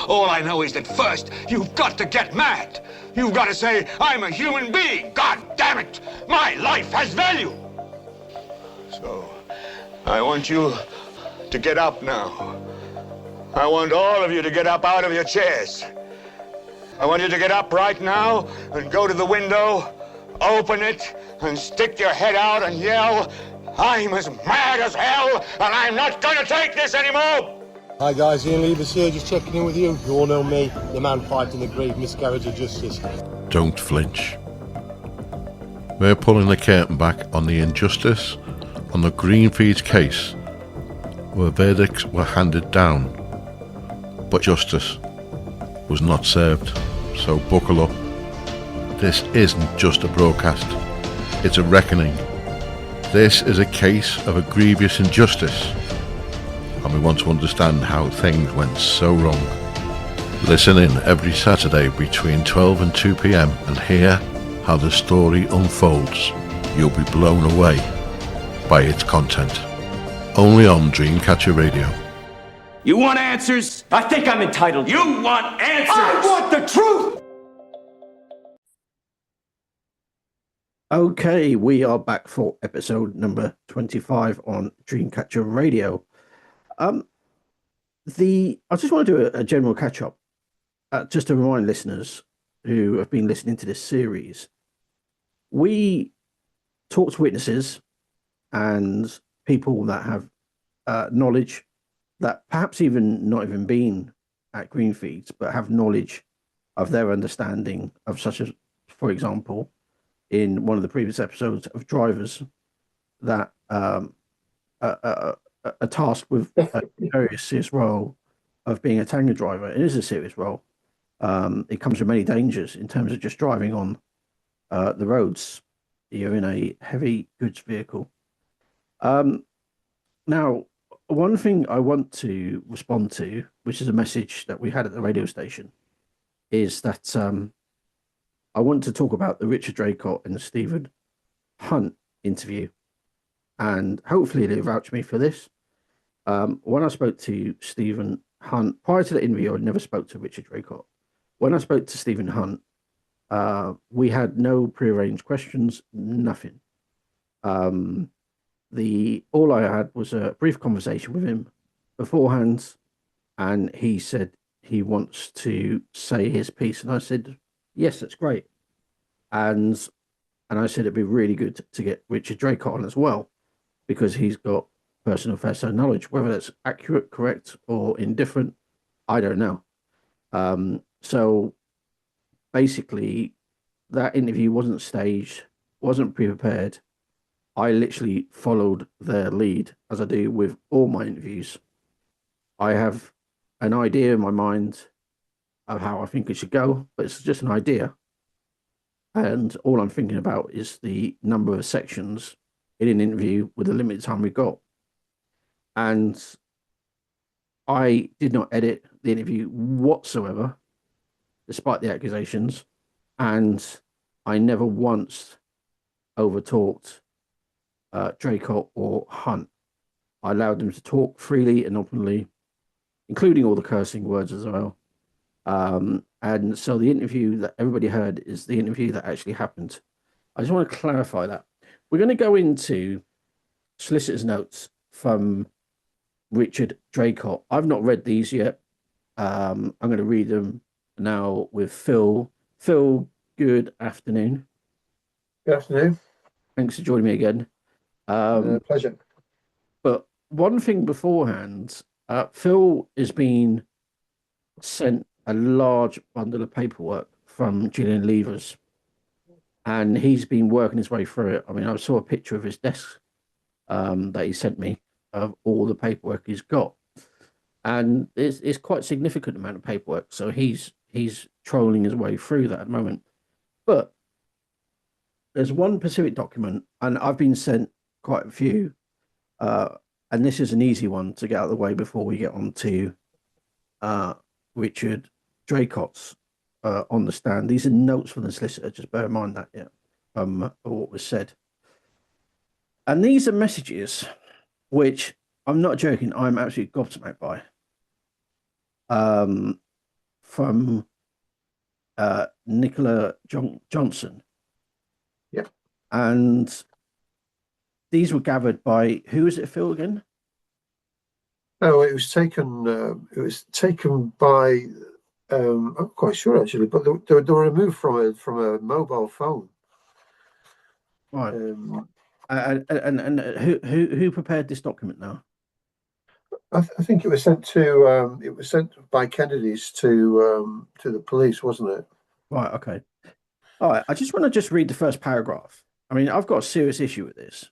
All I know is that first, you've got to get mad. You've got to say, I'm a human being. God damn it. My life has value. So, I want you to get up now. I want all of you to get up out of your chairs. I want you to get up right now and go to the window, open it, and stick your head out and yell, I'm as mad as hell, and I'm not going to take this anymore. Hi guys, Gillian Leivers here, just checking in with you. You all know me, the man fighting the grave miscarriage of justice. Don't flinch. We're pulling the curtain back on the injustice on the Greenfeeds case, where verdicts were handed down, but justice was not served. So buckle up. This isn't just a broadcast, it's a reckoning. This is a case of a grievous injustice, and we want to understand how things went so wrong. Listen in every Saturday between 12 and 2 p.m. and hear how the story unfolds. You'll be blown away by its content. Only on Dreamcatcher Radio. You want answers? I think I'm entitled. You want answers? I want the truth! Okay, we are back for episode number 25 on Dreamcatcher Radio. I just want to do a general catch-up, just to remind listeners who have been listening to this series. We talk to witnesses and people that have knowledge that perhaps even not even been at Greenfeeds, but have knowledge of their understanding of, such as, for example, in one of the previous episodes, of drivers that are tasked with a very serious role of being a tanker driver. It is a serious role. It comes with many dangers in terms of just driving on the roads. You're in a heavy goods vehicle. Now, one thing I want to respond to, which is a message that we had at the radio station, is that I want to talk about the Richard Draycott and the Stephen Hunt interview. And hopefully they'll vouch me for this. When I spoke to Stephen Hunt, prior to the interview, I never spoke to Richard Draycott. When I spoke to Stephen Hunt, we had no prearranged questions, nothing. All I had was a brief conversation with him beforehand, and he said he wants to say his piece, and I said, yes, that's great. And I said it'd be really good to get Richard Draycott on as well, because he's got personal first-hand knowledge. Whether that's accurate, correct, or indifferent, I don't know. So basically, that interview wasn't staged, wasn't pre-prepared. I literally followed their lead, as I do with all my interviews. I have an idea in my mind of how I think it should go, but it's just an idea. And all I'm thinking about is the number of sections in an interview with the limited time we got. And I did not edit the interview whatsoever, despite the accusations. And I never once overtalked Draycott or Hunt. I allowed them to talk freely and openly, including all the cursing words as well. And so the interview that everybody heard is the interview that actually happened. I just want to clarify that. We're going to go into solicitor's notes from Richard Draycott. I've not read these yet. I'm going to read them now with Phil. Phil, good afternoon. Good afternoon. Thanks for joining me again. Pleasure. But one thing beforehand, Phil has been sent a large bundle of paperwork from Gillian Leivers, and he's been working his way through it. I mean, I saw a picture of his desk that he sent me of all the paperwork he's got, and it's quite a significant amount of paperwork. So he's trolling his way through that at the moment. But there's one specific document, and I've been sent quite a few, and this is an easy one to get out of the way before we get on to Richard Draycott's on the stand. These are notes from the solicitor, just bear in mind that, yeah, what was said. And these are messages which, I'm not joking, I'm absolutely gobsmacked by. from Nicola Johnson. Yeah. And these were gathered by, who is it, Phil, again? Oh, it was taken. It was taken by. I'm not quite sure actually, but they were removed from a mobile phone. Right. And who prepared this document now? I think it was sent to. It was sent by Kennedy's to the police, wasn't it? Right. Okay. All right. I just want to read the first paragraph. I mean, I've got a serious issue with this.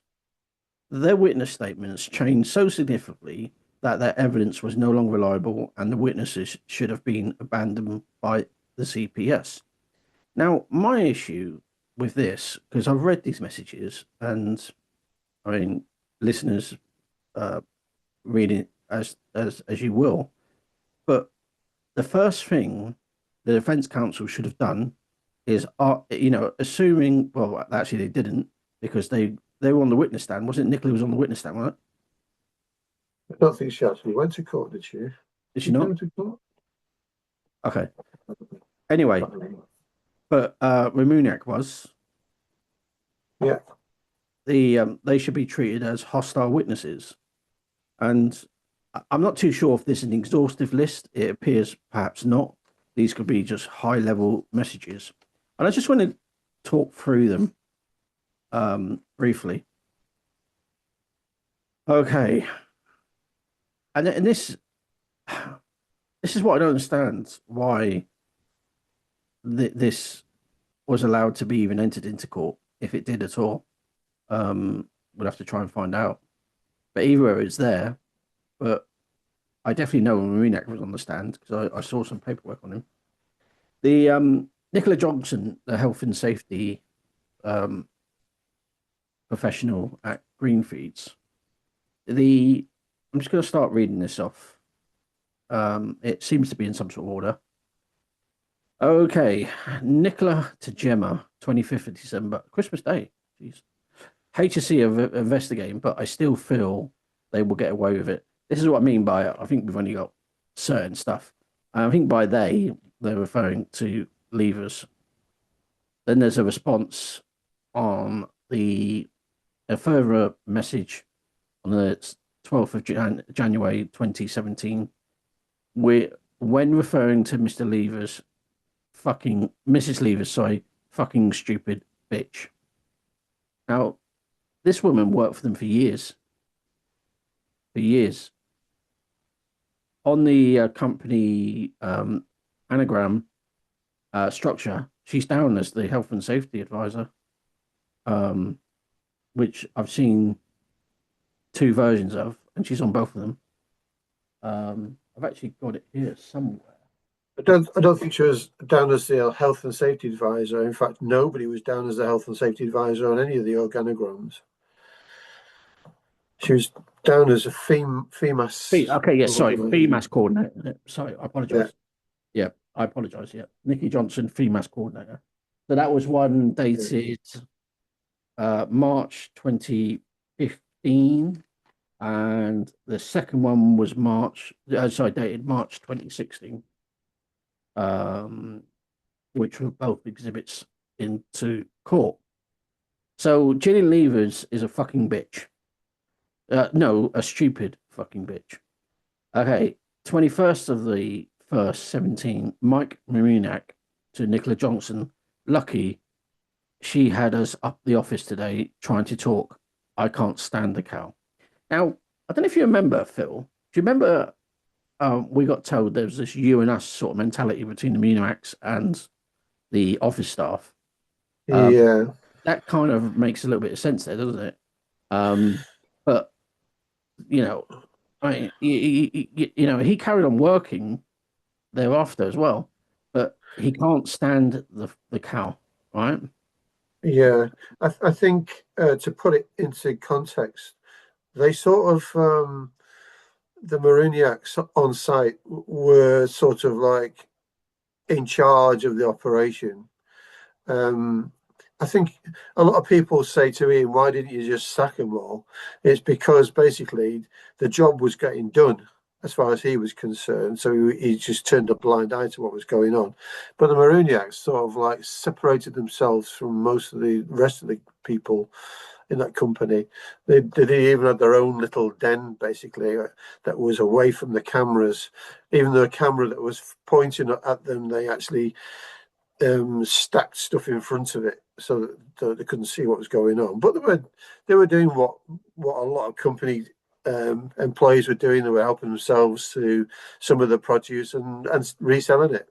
Their witness statements changed so significantly that their evidence was no longer reliable and the witnesses should have been abandoned by the CPS. Now, my issue with this, because I've read these messages, and I mean, listeners read it as you will, but the first thing the defense counsel should have done is, assuming, well, actually they didn't, because they were on the witness stand. Wasn't Nicola was on the witness stand, right? I don't think she actually went to court, did she? Did she not? Go to court? Okay. Anyway, but Ramuniak was. Yeah. They should be treated as hostile witnesses. And I'm not too sure if this is an exhaustive list. It appears perhaps not. These could be just high-level messages. And I just want to talk through them briefly. Okay. And this is what I don't understand, why this was allowed to be even entered into court, if it did at all. We'll have to try and find out. But either way, it's there. But I definitely know when Marinac was on the stand, because I saw some paperwork on him. The Nicola Johnson, the health and safety professional at Greenfeeds. I'm just going to start reading this off. It seems to be in some sort of order. Okay, Nicola to Gemma, 25th of December, Christmas Day. Jeez. Hate to see her investigating, but I still feel they will get away with it. This is what I mean by, I think we've only got certain stuff. I think by they're referring to Leivers. Then there's a response on a further message on the 12th of January 2017. When referring to Mr. Leivers, Mrs. Leivers, fucking stupid bitch. Now, this woman worked for them for years. For years. On the company anagram structure, she's down as the health and safety advisor, which I've seen two versions of, and she's on both of them. I've actually got it here somewhere. I don't think she was down as the health and safety advisor. In fact, nobody was down as the health and safety advisor on any of the organograms. She was down as a FEMAS. Okay, yes, sorry, FEMAS coordinator. Sorry, I apologize. Yeah, I apologize. Yeah, Nikki Johnson, FEMAS coordinator. So that was one dated March 2015, and the second one was dated March 2016. Which were both exhibits into court. So Gillian Leivers is a fucking bitch. No, a stupid fucking bitch. Okay, 21st of the 1st, 17, Mike Marinac to Nicola Johnson. Lucky she had us up the office today trying to talk. I can't stand the cow. Now, I don't know if you remember, Phil. Do you remember we got told there was this you and us sort of mentality between the Muniacs and the office staff? Yeah. That kind of makes a little bit of sense there, doesn't it? But, I mean, he carried on working thereafter as well, but he can't stand the cow, right? Yeah. I think to put it into context, they sort of... the Mariniacs on site were sort of like in charge of the operation. I think a lot of people say to me, why didn't you just sack them all? It's because basically the job was getting done. as far as he was concerned. So he just turned a blind eye to what was going on. But the Maruniacs sort of like separated themselves from most of the rest of the people in that company. They even had their own little den, basically, that was away from the cameras. Even though a camera that was pointing at them, they actually stacked stuff in front of it so that they couldn't see what was going on. But they were doing what a lot of company employees were doing. They were helping themselves to some of the produce and reselling it.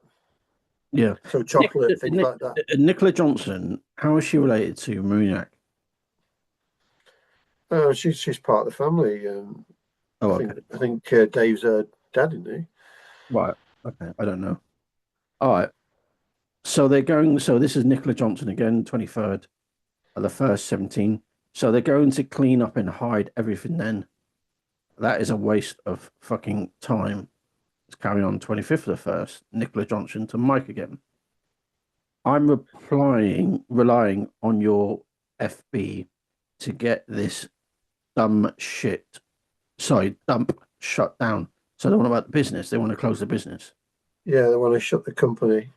Yeah. So chocolate, things like that. Nicola Johnson, how is she related to Maruniac? She's part of the family. I think Dave's her dad, isn't he? Right. Okay. I don't know. All right. So they're going. So this is Nicola Johnson again, 23rd of the first 17. So they're going to clean up and hide everything then. That is a waste of fucking time. Let's carry on. 25th of the first, Nicola Johnson to Mike again. I'm relying on your FB to get this dump shut down. So they want about the business. They want to close the business. Yeah, they want to shut the company.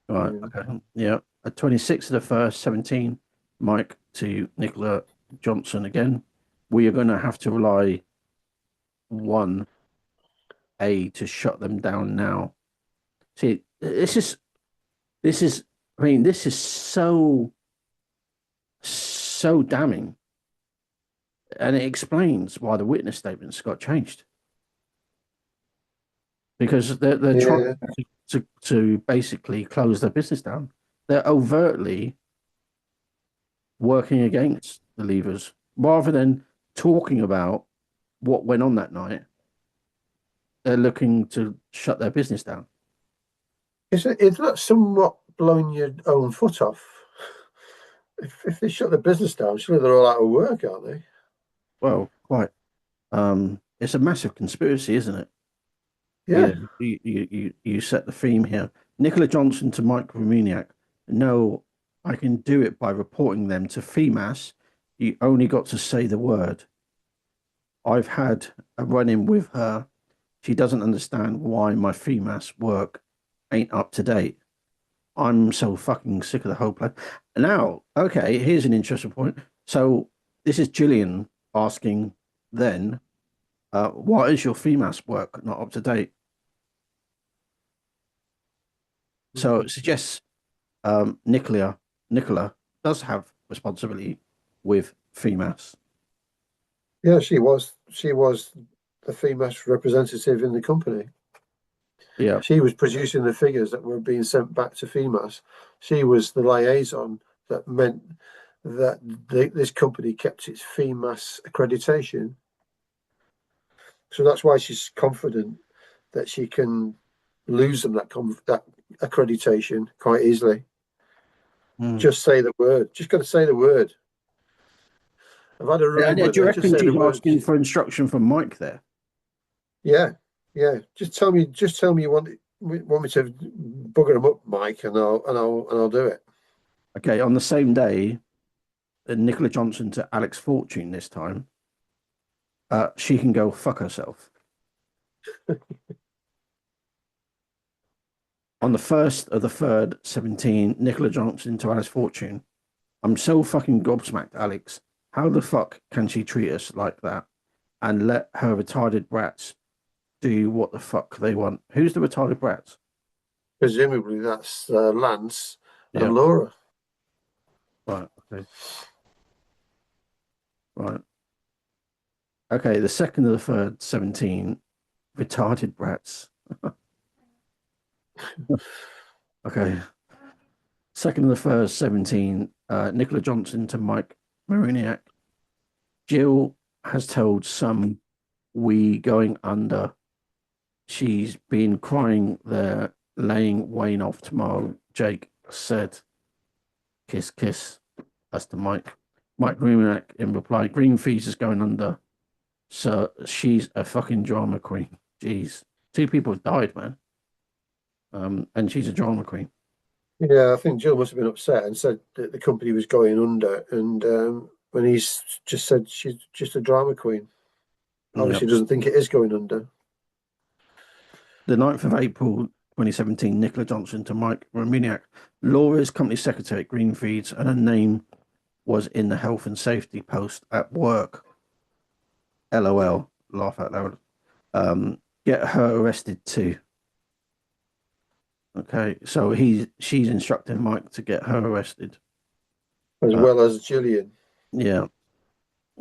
Right. Okay. Yeah. At 26th of the first, 17, Mike to Nicola Johnson again. We are going to have to rely on A to shut them down now. See, this is, I mean, this is so damning. And it explains why the witness statements got changed. Because they're trying to basically close their business down. They're overtly working against the Leivers rather than talking about what went on that night. They're looking to shut their business down. Is that somewhat blowing your own foot off? If they shut the business down, surely they're all out of work, aren't they? Well, quite. It's a massive conspiracy, isn't it? Yeah. You set the theme here. Nicola Johnson to Mike Romaniak. No, I can do it by reporting them to FEMAS. You only got to say the word. I've had a run-in with her. She doesn't understand why my FEMAS work ain't up to date. I'm so fucking sick of the whole plan. Now, okay, here's an interesting point. So this is Gillian asking then, why is your FEMAS work not up to date? So it suggests Nicola does have responsibility with FEMAS. Yeah, she was the FEMAS representative in the company. Yeah. She was producing the figures that were being sent back to FEMAS. She was the liaison that meant that this company kept its FEMAS accreditation. So that's why she's confident that she can lose them that accreditation quite easily. Just say the word. Just got to say the word. I've had a run with Do you her. reckon she's asking for instruction from Mike there? Yeah. Just tell me you want me to bugger them up, Mike, and I'll do it. Okay, on the same day, Nicola Johnson to Alex Fortune this time. She can go fuck herself. On the 1st of the 3rd, 17, Nicola Johnson to Alex Fortune. I'm so fucking gobsmacked, Alex. How the fuck can she treat us like that and let her retarded brats do what the fuck they want? Who's the retarded brats? Presumably that's Lance and Laura. Right. Okay. Right. Okay. The 2nd of the 3rd, 17, retarded brats. Okay. 2nd of the 1st, 17, Nicola Johnson to Mike Maruniak. Jill has told some we going under. She's been crying there, laying Wayne off tomorrow. Jake said, kiss, kiss. That's to Mike. Mike Maruniak in reply, Greenfeeds is going under. So she's a fucking drama queen. Jeez. 2 people have died, man. And she's a drama queen. Yeah, I think Jill must have been upset and said that the company was going under. And when he's just said she's just a drama queen, obviously doesn't think it is going under. the 9th of April 2017, Nicola Johnson to Mike Romaniak. Laura is company secretary at Greenfeeds, and her name was in the health and safety post at work. LOL, laugh out loud. Get her arrested too. Okay, so she's instructing Mike to get her arrested. As well as Gillian. Yeah.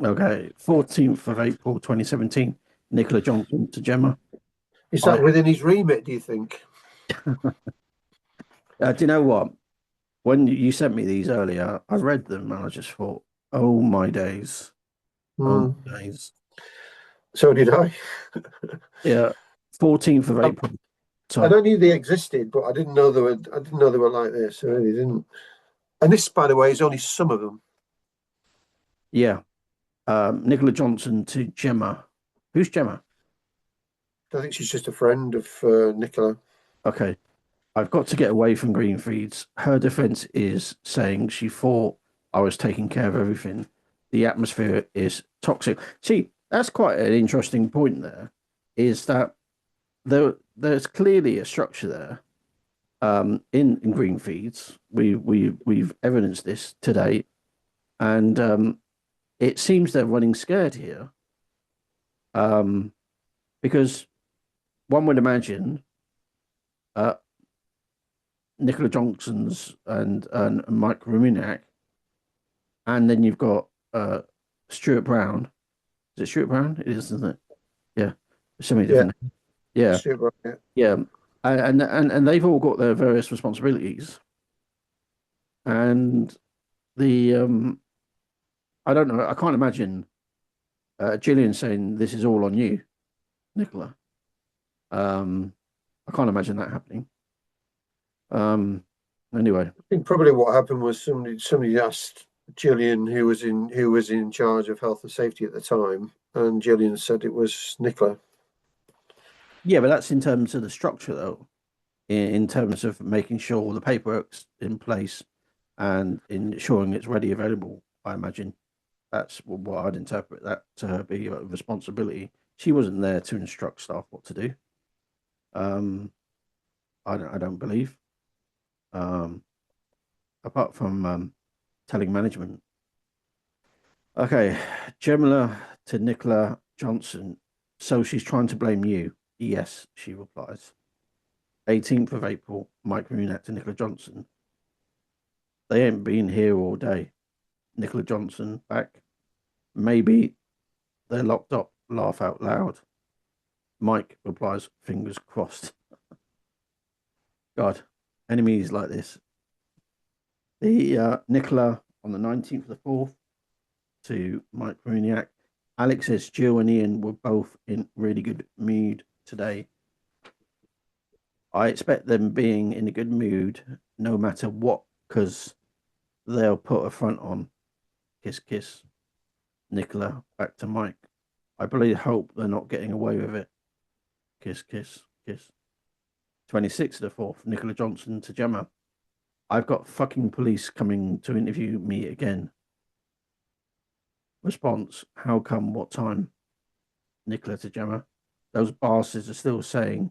Okay, 14th of April 2017, Nicola Johnson to Gemma. Is that within his remit, do you think? Do you know what? When you sent me these earlier, I read them and I just thought, oh my days. Oh my days. So did I. Yeah. 14th of April. I don't knew they existed, but I didn't know they were like this. I really didn't. And this, by the way, is only some of them. Yeah. Nicola Johnson to Gemma. Who's Gemma? I think she's just a friend of Nicola. Okay. I've got to get away from Greenfeeds. Her defense is saying she thought I was taking care of everything. The atmosphere is toxic. See, that's quite an interesting point there, is that there's clearly a structure there in Greenfeeds. We've evidenced this today, and it seems they're running scared here, because one would imagine Nicola Johnson's and Mike Romaniak, and then you've got Stuart Brown. Is it Stuart Brown? It is, isn't it? Yeah, so many different. Yeah, Stuart Brown, yeah, and they've all got their various responsibilities, and the I don't know. I can't imagine Gillian saying this is all on you, Nicola. I can't imagine that happening. Anyway, I think probably what happened was somebody asked Gillian who was in charge of health and safety at the time, and Gillian said it was Nicola. Yeah, but that's in terms of the structure, though. In terms of making sure the paperwork's in place and ensuring it's ready, available. I imagine that's what I'd interpret that to be a responsibility. She wasn't there to instruct staff what to do. I don't believe. Apart from telling management. Okay, Gemma to Nicola Johnson. So she's trying to blame you. Yes, she replies. 18th of April, Mike Romaniak to Nicola Johnson. They ain't been here all day. Nicola Johnson back. Maybe they're locked up. Laugh out loud. Mike replies, fingers crossed. God, enemies like this. The Nicola on the 19th of the 4th to Mike Romaniak. Alex says Jill and Ian were both in really good mood today. I expect them being in a good mood no matter what, because they'll put a front on. Kiss, kiss. Nicola back to Mike. I really hope they're not getting away with it. Kiss, kiss, kiss. 26th of the 4th, Nicola Johnson to Gemma. I've got fucking police coming to interview me again. Response, how come, what time? Nicola to Gemma. Those bastards are still saying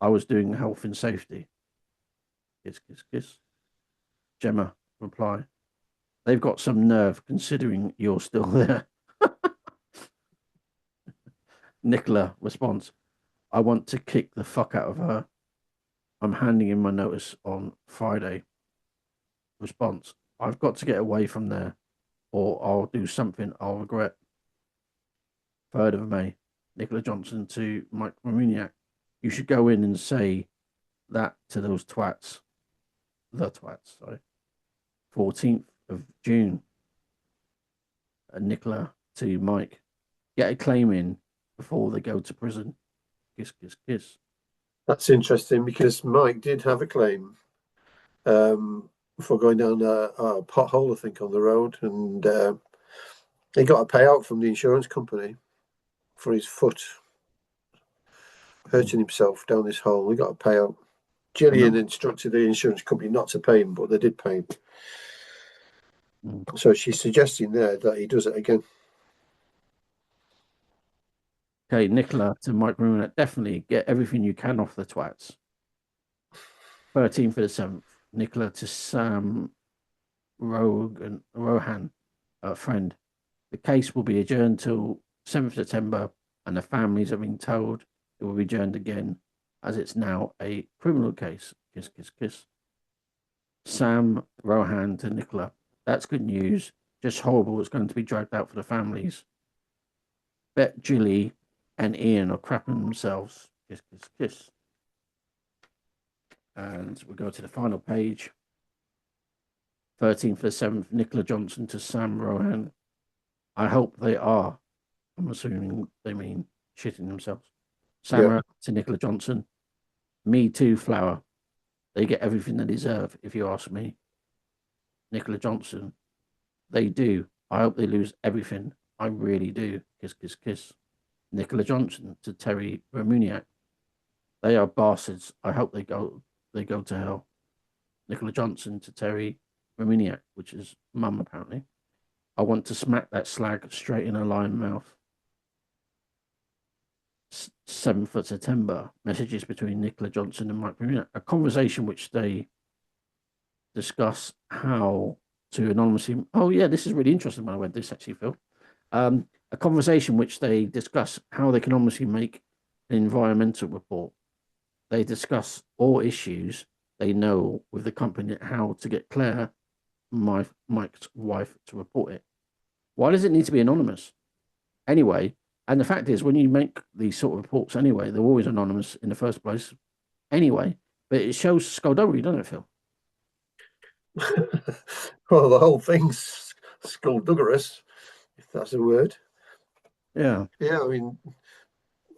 I was doing health and safety. Kiss, kiss, kiss. Gemma, reply. They've got some nerve considering you're still there. Nicola, response. I want to kick the fuck out of her. I'm handing in my notice on Friday. Response. I've got to get away from there or I'll do something I'll regret. 3rd of May. Nicola Johnson to Mike Romaniak. You should go in and say that to those twats. The twats, sorry. 14th of June. Nicola to Mike. Get a claim in before they go to prison. Kiss, kiss, kiss. That's interesting because Mike did have a claim for going down a pothole, I think, on the road, and he got a payout from the insurance company for his foot hurting himself down this hole. He got a payout. Gillian instructed the insurance company not to pay him, but they did pay him. So she's suggesting there that he does it again. Okay, Nicola to Mike Maruna, definitely get everything you can off the twats. 13th of the 7th, Nicola to Sam Rohan, friend. The case will be adjourned till 7th September, and the families have been told it will be adjourned again, as it's now a criminal case. Kiss, kiss, kiss. Sam Rohan to Nicola. That's good news. Just horrible. It's going to be dragged out for the families. Bet Julie and Ian are crapping themselves. Kiss, kiss, kiss. And we go to the final page. 13th of the 7th, Nicola Johnson to Sam Rohan. I hope they are. I'm assuming they mean shitting themselves. Sam Rohan to Nicola Johnson. Me too, Flower. They get everything they deserve, if you ask me. Nicola Johnson. They do. I hope they lose everything. I really do. Kiss, kiss, kiss. Nicola Johnson to Terry Ramuniak. They are bastards. I hope they go to hell. Nicola Johnson to Terry Ramuniak, which is mum apparently. I want to smack that slag straight in her lying mouth. 7th of September. Messages between Nicola Johnson and Mike Ramuniak. A conversation which they discuss how to anonymously. Oh yeah, this is really interesting when I read this actually, Phil. A conversation which they discuss how they can anonymously make an environmental report. They discuss all issues they know with the company, how to get Claire, Mike's wife, to report it. Why does it need to be anonymous? Anyway, and the fact is, when you make these sort of reports anyway, they're always anonymous in the first place. Anyway, but it shows skullduggery, doesn't it, Phil? Well, the whole thing's skullduggerous, if that's a word. Yeah. Yeah, I mean,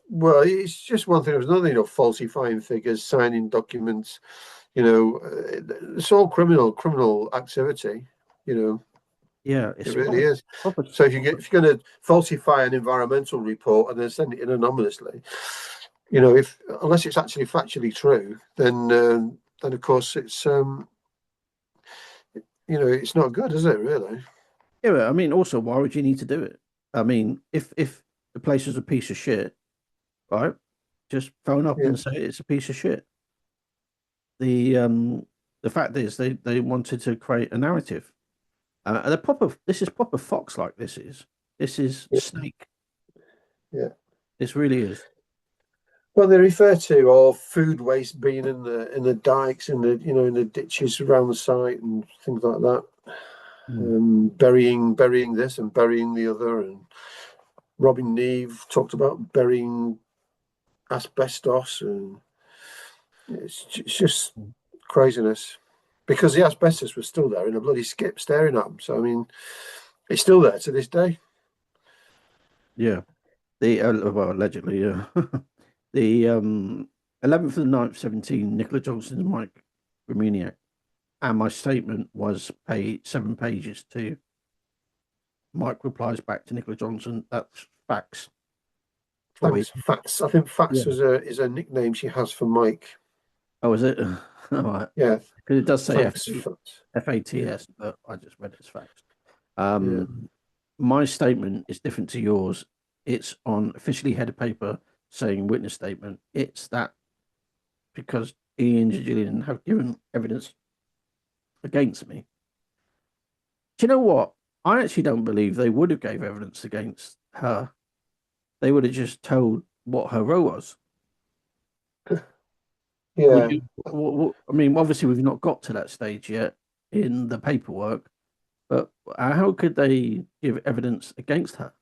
well, it's just one thing. There's another, falsifying figures, signing documents. It's all criminal activity. Yeah, it really is. So if you're going to falsify an environmental report and then send it in anonymously, unless it's actually factually true, then of course it's it's not good, is it? Really? Yeah, I mean, also, why would you need to do it? I mean, if the place is a piece of shit, right? Just phone up and say it's a piece of shit. The fact is, they wanted to create a narrative. And this is proper Fox. Like this is Snake. Yeah, this really is. Well, they refer to all food waste being in the dikes, in the ditches around the site and things like that. Burying this and burying the other, and Robin Neve talked about burying asbestos, and it's just craziness. Because the asbestos was still there in a bloody skip staring at them. So, I mean, it's still there to this day. Yeah. Well, allegedly, yeah. The 11th of the 9th, 17, Nicola Johnson and Mike Ramuniak. And my statement was 7 pages too. Mike replies back to Nicola Johnson, that's facts. Facts. I think facts is a nickname she has for Mike. Oh, is it? All right. Yeah. Because it does say Facts. FATS, but I just read it as facts. My statement is different to yours. It's on officially headed paper saying witness statement. It's that because Ian and Gillian have given evidence against me. Do you know what? I actually don't believe they would have gave evidence against her. They would have just told what her role was. Yeah. I mean, obviously, we've not got to that stage yet in the paperwork, but how could they give evidence against her?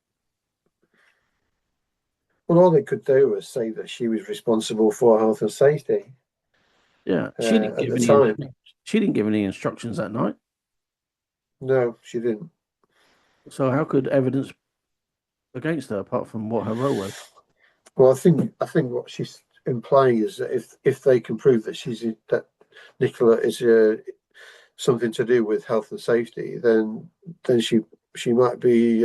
Well, all they could do was say that she was responsible for health and safety. Yeah, she didn't give any instructions that night. No, she didn't. So how could evidence against her apart from what her role was? Well, I think what she's implying is that if they can prove that Nicola is something to do with health and safety, then she might be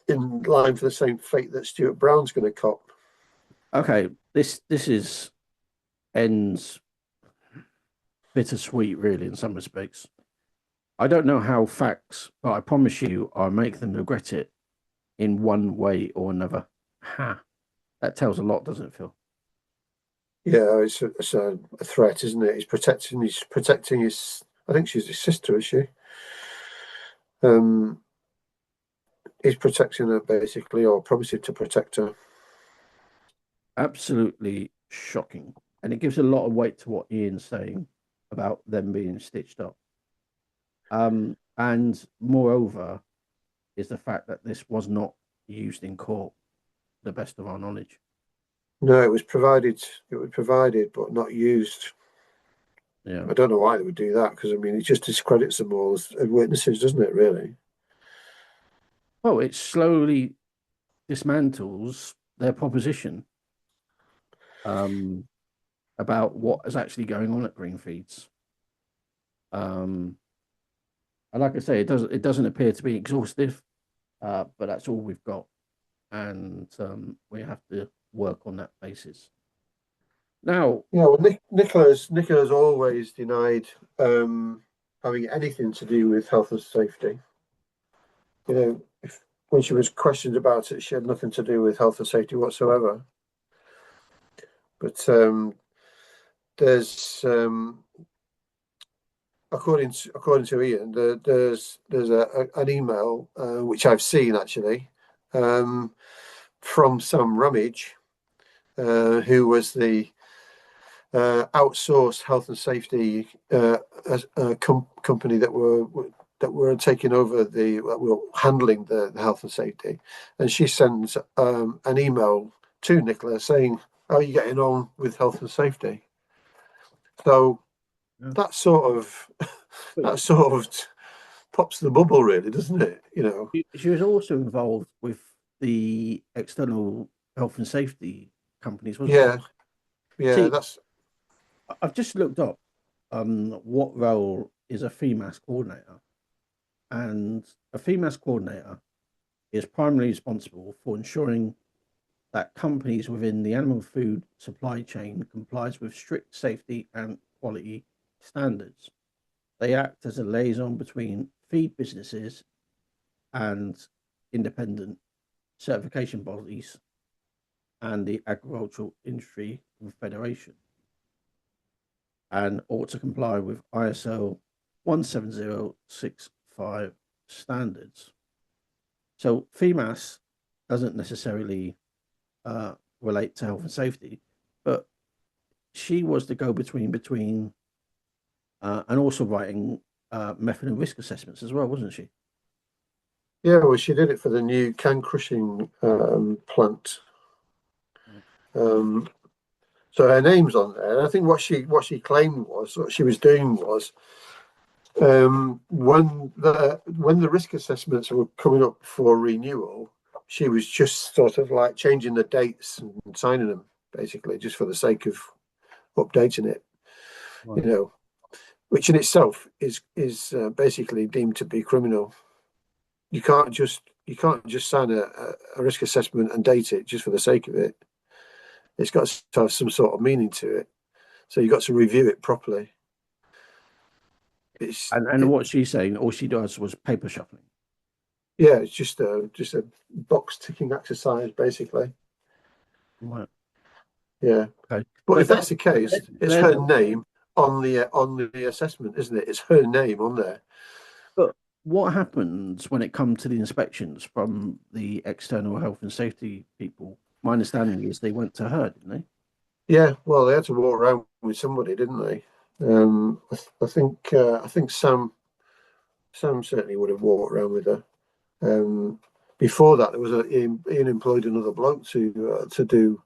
in line for the same fate that Stuart Brown's going to cop. Okay, this ends bittersweet, really, in some respects. I don't know how facts, but I promise you, I'll make them regret it in one way or another. Ha! That tells a lot, doesn't it, Phil? Yeah, it's a threat, isn't it? He's protecting his. I think she's his sister, is she? He's protecting her basically, or promising to protect her. Absolutely shocking. And it gives a lot of weight to what Ian's saying about them being stitched up. And moreover, is the fact that this was not used in court, to the best of our knowledge. No, it was provided. It was provided, but not used. Yeah. I don't know why they would do that, because I mean, it just discredits them all as witnesses, doesn't it? Really? Well, it slowly dismantles their proposition about what is actually going on at Greenfeeds. And like I say, it doesn't appear to be exhaustive, but that's all we've got, and we have to work on that basis. Now, Yeah. Well, Nicola's always denied having anything to do with health and safety. You know, when she was questioned about it, she had nothing to do with health and safety whatsoever. But there's according to Ian, there's an email which I've seen actually from Sam Ramage, who was the outsourced health and safety company that were taking over were handling the health and safety, and she sends an email to Nicola saying, "How are you getting on with health and safety?" So that sort of pops the bubble, really, doesn't it? You know. she was also involved with the external health and safety companies, wasn't Yeah, she? yeah. See, I've just looked up what role is a FEMAS coordinator, and a FEMAS coordinator is primarily responsible for ensuring that companies within the animal food supply chain complies with strict safety and quality standards. They act as a liaison between feed businesses and independent certification bodies and the Agricultural Industry Confederation, and ought to comply with ISO 17065 standards. So FEMAS doesn't necessarily relate to health and safety, but she was the go-between between and also writing method and risk assessments as well, wasn't she? Yeah, well, she did it for the new can crushing plant. So her name's on there. And I think what she claimed was, what she was doing was, when the risk assessments were coming up for renewal, she was just sort of like changing the dates and signing them, basically, just for the sake of updating it. Right. You know, which in itself is basically deemed to be criminal. You can't just sign a risk assessment and date it just for the sake of it. It's got to have some sort of meaning to it. So you've got to review it properly. And what she's saying, all she does was paper shuffling. Yeah, it's just a box ticking exercise, basically. Right. Yeah. Okay. But if that's the case, it's her name on the assessment, isn't it? It's her name on there. But what happens when it comes to the inspections from the external health and safety people? My understanding is they went to her, didn't they? Yeah, well, they had to walk around with somebody, didn't they? I think Sam certainly would have walked around with her. Before that, there was Ian employed another bloke to do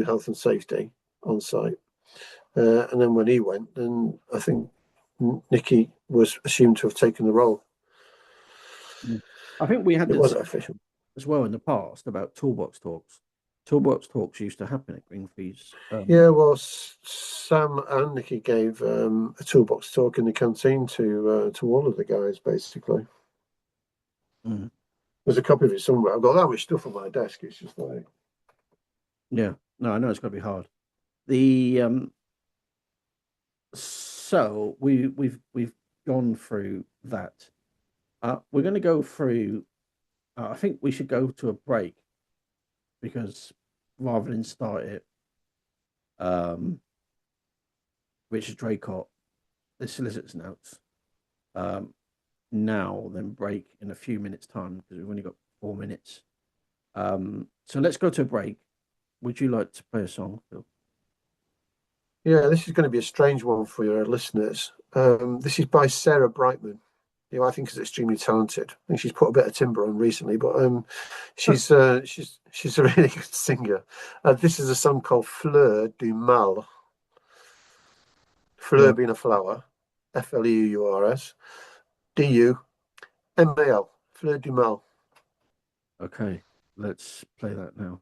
health and safety on site, and then when he went, then I think Nikki was assumed to have taken the role. I think we had It this wasn't official as well in the past about toolbox talks. Toolbox talks used to happen at Greenfeeds. Yeah, well, Sam and Nikki gave a toolbox talk in the canteen to all of the guys, basically. There's a copy of it somewhere. I've got that much stuff on my desk. It's just like, yeah, no, I know it's going to be hard. The so we've gone through that. We're going to go through. I think we should go to a break, because rather than start it, Richard Draycott, the solicitor's notes, now then break in a few minutes' time because we've only got 4 minutes. So let's go to a break. Would you like to play a song, Phil? Yeah, this is going to be a strange one for your listeners. This is by Sarah Brightman, who I think is extremely talented. I think she's put a bit of timber on recently, but she's a really good singer. This is a song called Fleur du Mal. Fleur being a flower, F-L-E-U-R-S, D-U-M-A-L, Fleur du Mal. Okay, let's play that now.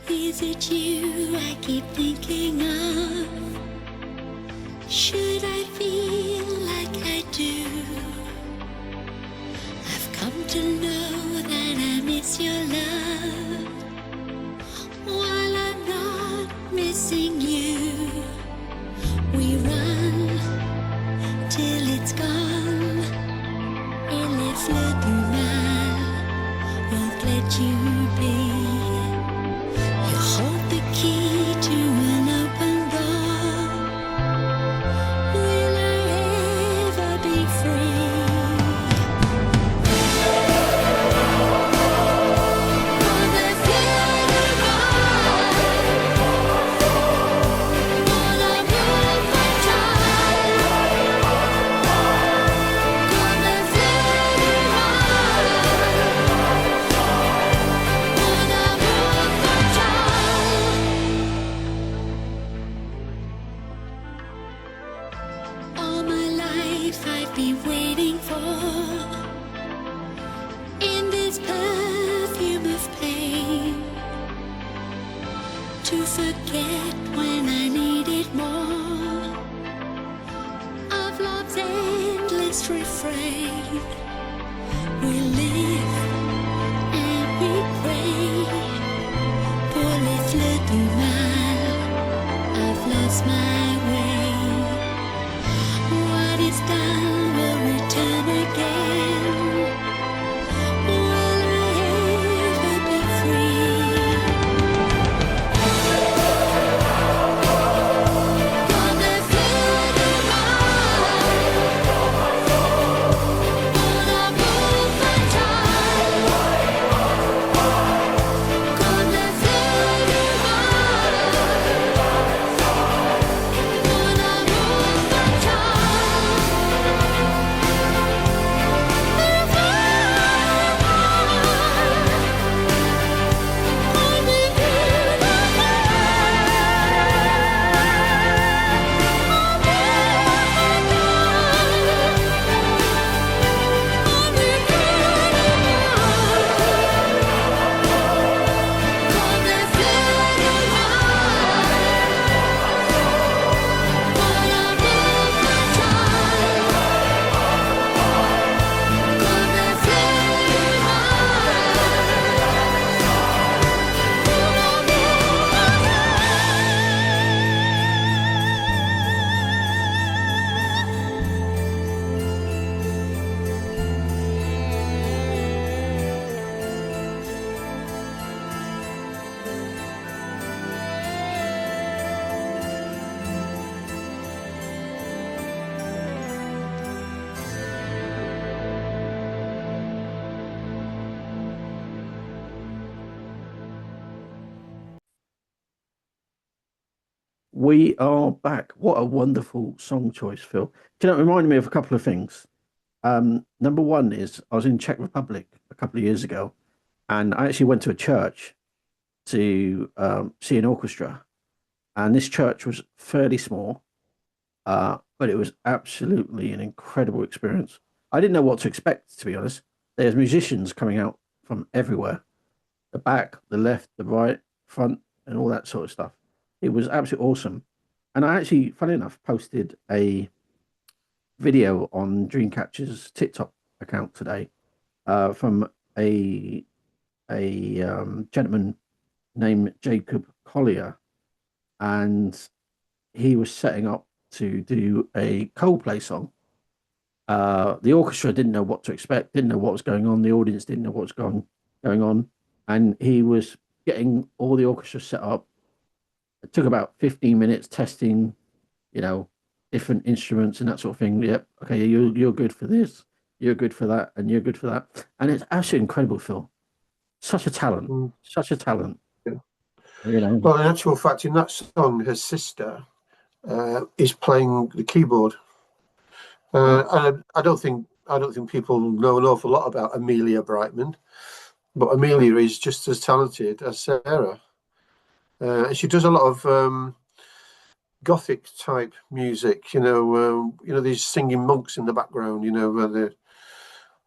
Is it you I keep thinking of? Should I feel like I do? I've come to know that I miss your love while I'm not missing you. We run till it's gone, et les fleurs du mal won't let you be. Hold the key to an open door. Will I ever be free? On the fleur du mal, mon amour fatal. Comme la fleur du mal, mon amour fatal. All my life I've been waiting for, in this perfume of pain, to forget when I needed more of love's endless refrain. We live and we pray pour les fleurs du mal. I've lost my way. What is done will return again. Will I ever be free? Comme la fleur du mal, mon amour fatal. Comme la fleur du mal, We are back. What a wonderful song choice, Phil. Do you know, it reminded me of a couple of things. Number one is I was in Czech Republic a couple of years ago, and I actually went to a church to see an orchestra. And this church was fairly small, but it was absolutely an incredible experience. I didn't know what to expect, to be honest. There's musicians coming out from everywhere, the back, the left, the right, front, and all that sort of stuff. It was absolutely awesome. And I actually, funny enough, posted a video on Dreamcatcher's TikTok account today from a gentleman named Jacob Collier, and he was setting up to do a Coldplay song. The orchestra didn't know what to expect, didn't know what was going on. The audience didn't know what was going on, and he was getting all the orchestra set up. It took about 15 minutes testing, different instruments and that sort of thing. Yep, okay, you're good for this, you're good for that, and you're good for that. And it's absolutely incredible, Phil. Such a talent, such a talent. Yeah. Well, in actual fact, in that song, her sister is playing the keyboard. And I don't think people know an awful lot about Amelia Brightman, but Amelia is just as talented as Sarah. She does a lot of gothic type music, these singing monks in the background, where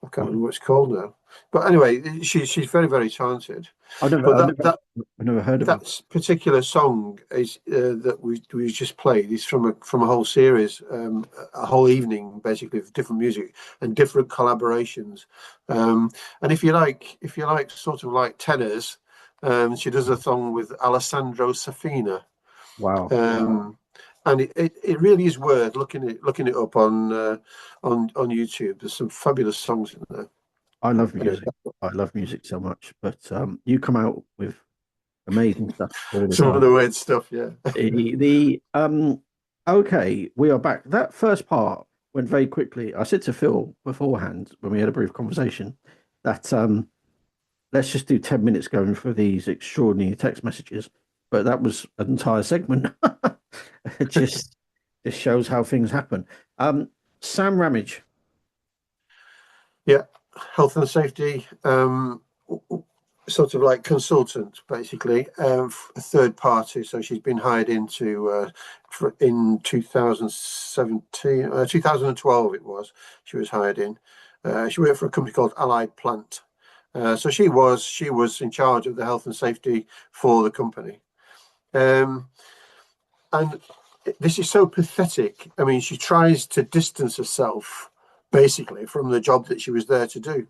I can't remember what it's called now. But anyway, she's very, very talented. I've never heard of that particular song is that we just played is from a whole series, a whole evening basically of different music and different collaborations. And if you like sort of like tenors, she does a song with Alessandro Safina. Wow. And it really is worth looking it up on YouTube. There's some fabulous songs in there. I love music. I love music so much, but you come out with amazing stuff all the Some time. of the weird stuff, yeah. Okay, we are back. That first part went very quickly. I said to Phil beforehand when we had a brief conversation that let's just do 10 minutes going for these extraordinary text messages, but that was an entire segment. It just shows how things happen. Sam Ramage. Yeah, health and safety, sort of like consultant, basically, a third party. So she's been hired into in 2012 it was. She was hired in. She worked for a company called Allied Plant. So she was in charge of the health and safety for the company. And this is so pathetic. I mean, she tries to distance herself basically from the job that she was there to do.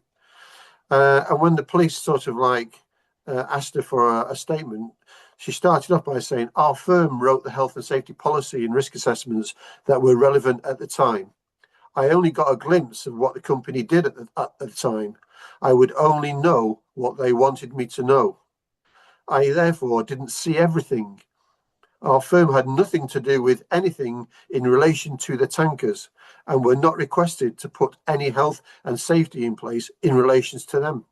And when the police sort of like asked her for a statement, she started off by saying, "Our firm wrote the health and safety policy and risk assessments that were relevant at the time. I only got a glimpse of what the company did at the time. I would only know what they wanted me to know. I therefore didn't see everything. Our firm had nothing to do with anything in relation to the tankers and were not requested to put any health and safety in place in relation to them.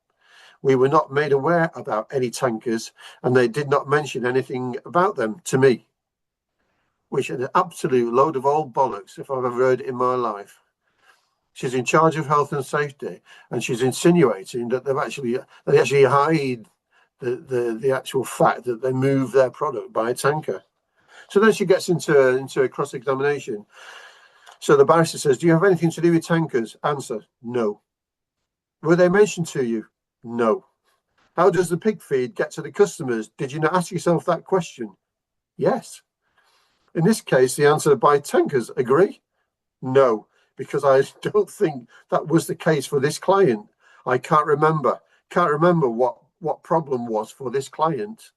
We were not made aware about any tankers and they did not mention anything about them to me," which is an absolute load of old bollocks if I've ever heard it in my life. She's in charge of health and safety and she's insinuating that they actually hide the actual fact that they move their product by a tanker. So then she gets into a cross-examination. So the barrister says, "Do you have anything to do with tankers?" Answer, "No." "Were they mentioned to you?" "No." "How does the pig feed get to the customers? Did you not ask yourself that question?" "Yes." "In this case, the answer by tankers, agree?" "No, because I don't think that was the case for this client. I can't remember what problem was for this client."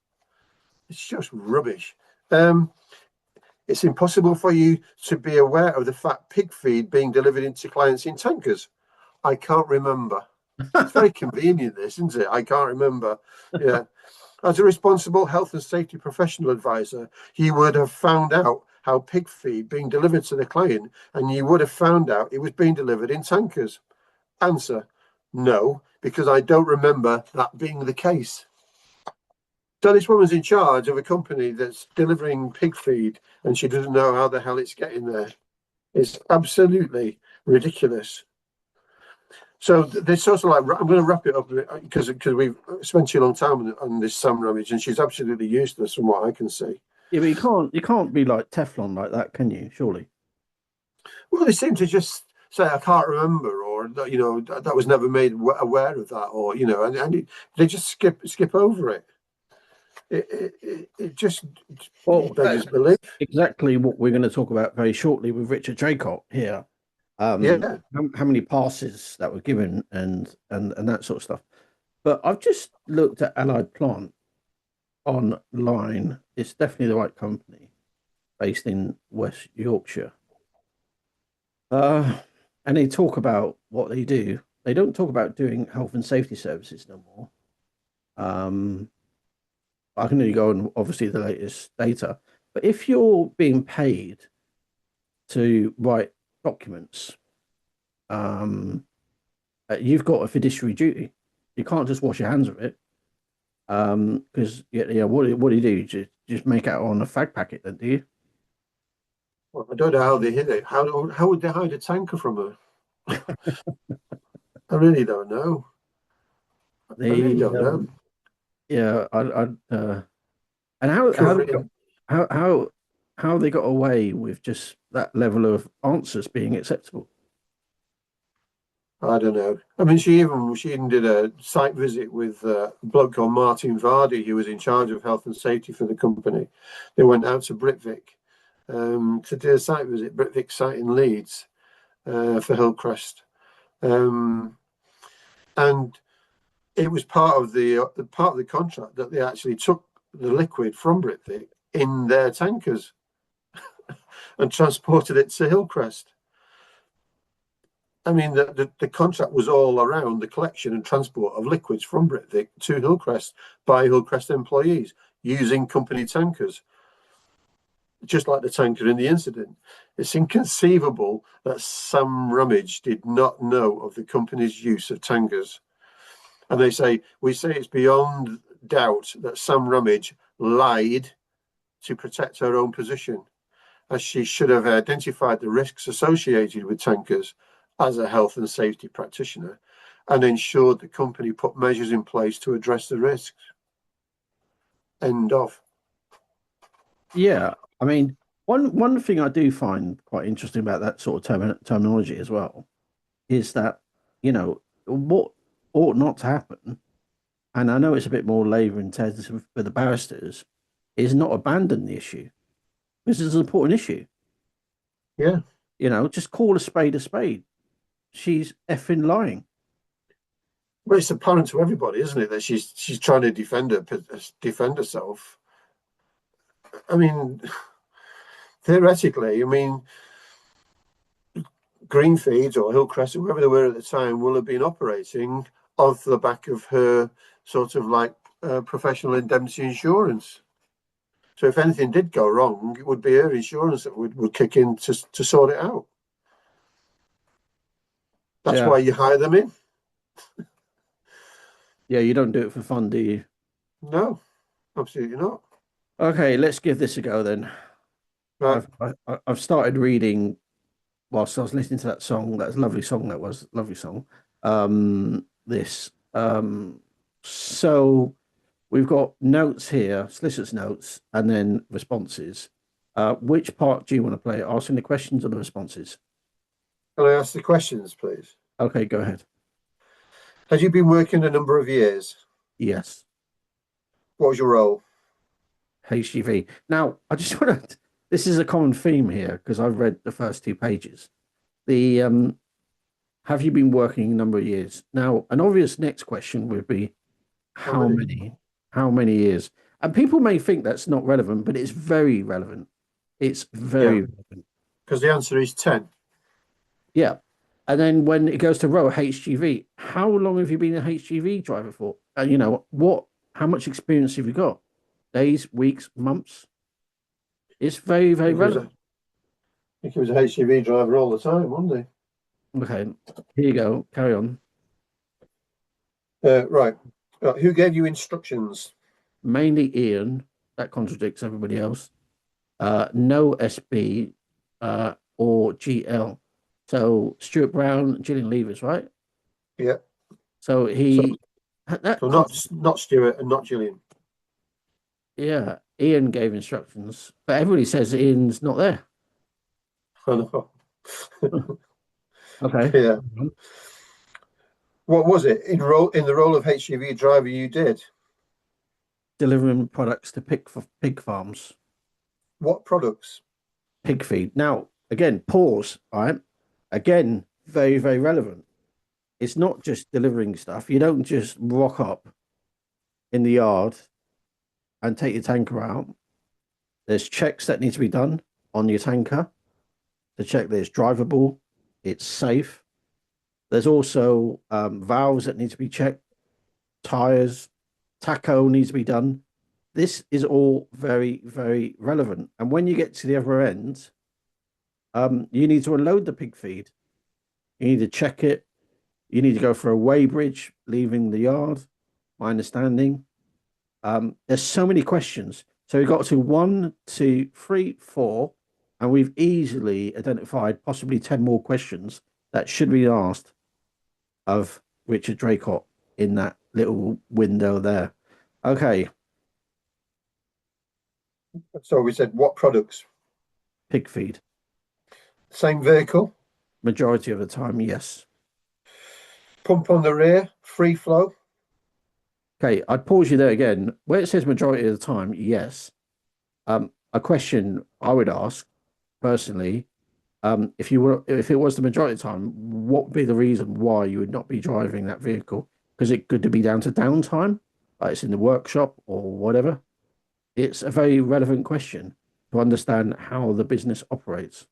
It's just rubbish. It's impossible for you to be aware of the fact pig feed being delivered into clients in tankers. I can't remember. It's very convenient, this, isn't it? I can't remember. Yeah. As a responsible health and safety professional advisor, you would have found out how pig feed being delivered to the client, and you would have found out it was being delivered in tankers. Answer, no, because I don't remember that being the case. So this woman's in charge of a company that's delivering pig feed, and she doesn't know how the hell it's getting there. It's absolutely ridiculous. So there's sort of like, I'm going to wrap it up because we've spent too long time on this Sam Ramage, and she's absolutely useless from what I can see. Yeah, but you can't be like Teflon like that, can you? Surely. Well, they seem to just say, I can't remember, or, you know, that was never made aware of that, or, you know, and they just skip over it. It just beggars belief. Exactly what we're going to talk about very shortly with Richard Draycott here. Yeah. How many passes that were given and that sort of stuff. But I've just looked at Allied Plant online. It's definitely the right company, based in West Yorkshire. And they talk about what they do. They don't talk about doing health and safety services no more. I can only go on obviously the latest data. But if you're being paid to write documents, you've got a fiduciary duty. You can't just wash your hands of it. Because what do you do? Just make out on a fag packet, then, do you? Well, I don't know how they hid it. How would they hide a tanker from her? I really don't know. I really don't know. Yeah, and how they got away with just that level of answers being acceptable? I don't know. I mean, she even did a site visit with a bloke called Martin Vardy, who was in charge of health and safety for the company. They went out to Britvic to do a site visit, Britvic site in Leeds, for Hillcrest, and it was part of the contract that they actually took the liquid from Britvic in their tankers and transported it to Hillcrest. I mean, the contract was all around the collection and transport of liquids from Britvic to Hillcrest by Hillcrest employees using company tankers, just like the tanker in the incident. It's inconceivable that Sam Ramage did not know of the company's use of tankers. And we say it's beyond doubt that Sam Ramage lied to protect her own position, as she should have identified the risks associated with tankers as a health and safety practitioner and ensured the company put measures in place to address the risks. End of. Yeah, I mean, one thing I do find quite interesting about that sort of terminology as well is that, you know, what ought not to happen, and I know it's a bit more labour intensive for the barristers, is not abandon the issue. This is an important issue. Yeah. You know, just call a spade a spade. She's effing lying. Well, it's apparent to everybody, isn't it, that she's trying to defend herself. I mean, theoretically, I mean, Greenfeeds or Hillcrest, whoever they were at the time, will have been operating off the back of her sort of like professional indemnity insurance. So if anything did go wrong, it would be her insurance that would kick in to sort it out. That's why you hire them in. Yeah, you don't do it for fun, do you? No, absolutely not. Okay, let's give this a go then. Right. I've started reading whilst I was listening to that song. That was a lovely song. So we've got notes here, solicitors' notes, and then responses. Which part do you want to play? Asking the questions or the responses? Can I ask the questions, please? Okay, go ahead. Had you been working a number of years? Yes. What was your role? HGV. Now, I just want to. This is a common theme here because I've read the first 2 pages. The have you been working a number of years? Now, an obvious next question would be how many? How many years? And people may think that's not relevant, but it's very relevant. It's very relevant. Because the answer is 10. Yeah. And then when it goes to row HGV, how long have you been a HGV driver for? And you know, how much experience have you got? Days, weeks, months? It's very, very relevant. I think he was a HGV driver all the time, wasn't he? Okay, here you go. Carry on. Right. Who gave you instructions? mainly Ian. That contradicts everybody else. No SB or GL. So Stuart Brown, Gillian Leivers, right? Yeah. So So, that so not Stuart and not Gillian. yeah, Ian gave instructions, but everybody says Ian's not there. I know. Okay. Yeah. What was it in the role of HGV driver you did? Delivering products to pig farms, What products? pig feed. Now, again, pause, right? Again, very, very relevant. It's not just delivering stuff. You don't just rock up in the yard and take your tanker out. There's checks that need to be done on your tanker to check that it's drivable, it's safe. There's also valves that need to be checked, tires, tacho needs to be done. This is all very, very relevant. And when you get to the other end, you need to unload the pig feed. You need to check it. You need to go for a weigh bridge leaving the yard, my understanding. There's so many questions. So we got to 1, 2, 3, 4, and we've easily identified possibly 10 more questions that should be asked of Richard Draycott in that little window there. Okay, So we said what products? pig feed. Same vehicle, Majority of the time, yes. pump on the rear, free flow. Okay, I'd pause you there again. Where it says majority of the time, yes. A question I would ask personally, if it was the majority of the time, what would be the reason why you would not be driving that vehicle? Because it could be down to downtime, like it's in the workshop or whatever. It's a very relevant question to understand how the business operates.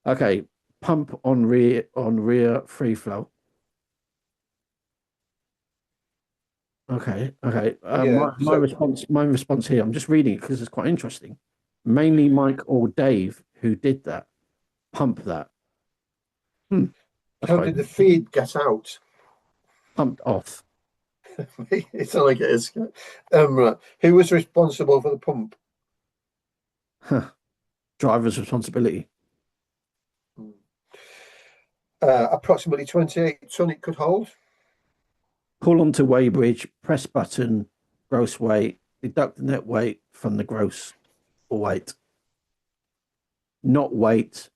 Okay, pump on rear free flow. Okay. Yeah, My response here. I'm just reading it because it's quite interesting. Mainly Mike or Dave who did that, pump that. That's How quite did the feed get out? pumped off. It's not like it is. Right. Who was responsible for the pump? Driver's responsibility. Approximately 28 ton it could hold. Pull onto weighbridge, press button, gross weight, deduct the net weight from the gross weight. Not weight,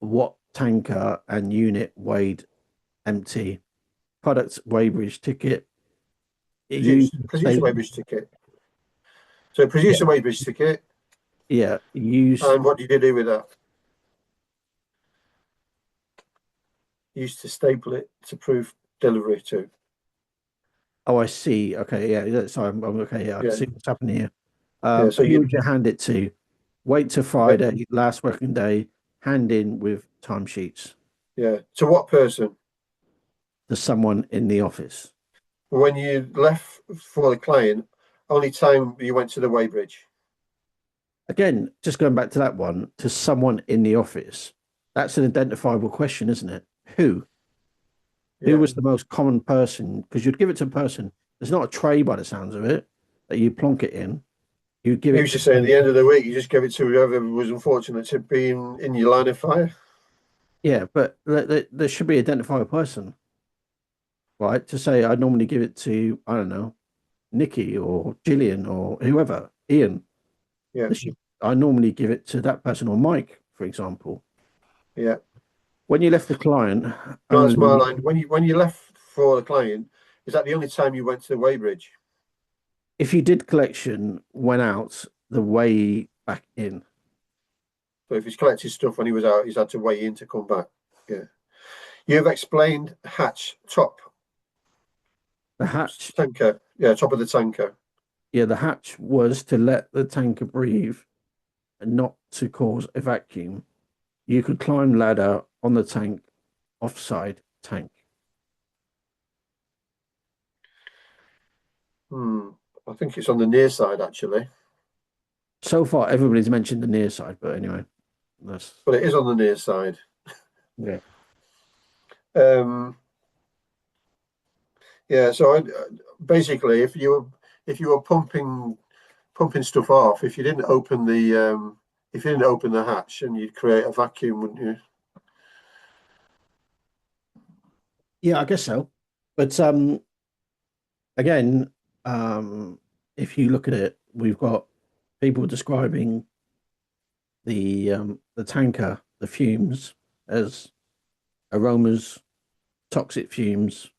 what tanker and unit weighed empty. Product weighbridge ticket. Produce a weighbridge ticket. So produce a weighbridge ticket. Yeah, use. And what did you do with that? Used to staple it to prove delivery to. Oh, I see. Okay, yeah. Sorry, I'm okay. Yeah, I can see what's happening here. So who would you hand it to? Wait till Friday, last working day. Hand in with timesheets. Yeah. To what person? To someone in the office. When you left for the client, only time you went to the weighbridge. Again, just going back to that one, to someone in the office. That's an identifiable question, isn't it? Who? Who was the most common person? Because you'd give it to a person. There's not a tray by the sounds of it that you plonk it in. You give He it. was just saying at the end of the week, you just give it to whoever was unfortunate to be in your line of fire. Yeah, but there should be an identifiable person, right? To say I normally give it to, I don't know, Nikki or Gillian or whoever, Ian. Yeah. I normally give it to that person or Mike, for example. Yeah. When you left the client, No, that's my line. When you left for the client, is that the only time you went to the weighbridge? if you did collection, went out the way back in. So if he's collected stuff when he was out, he's had to weigh in to come back. Yeah. You've explained hatch top. The hatch. Tanker. Yeah, top of the tanker. Yeah, the hatch was to let the tanker breathe and not to cause a vacuum. You could climb ladder on the tank, offside tank. I think it's on the near side actually. So far, everybody's mentioned the near side, but anyway, that's. But it is on the near side. Yeah. Yeah. So basically, if you if you were pumping stuff off, if you didn't open the hatch, and you'd create a vacuum, wouldn't you? Yeah, I guess so. But again, if you look at it, we've got people describing the tanker, the fumes, as aromas, toxic fumes,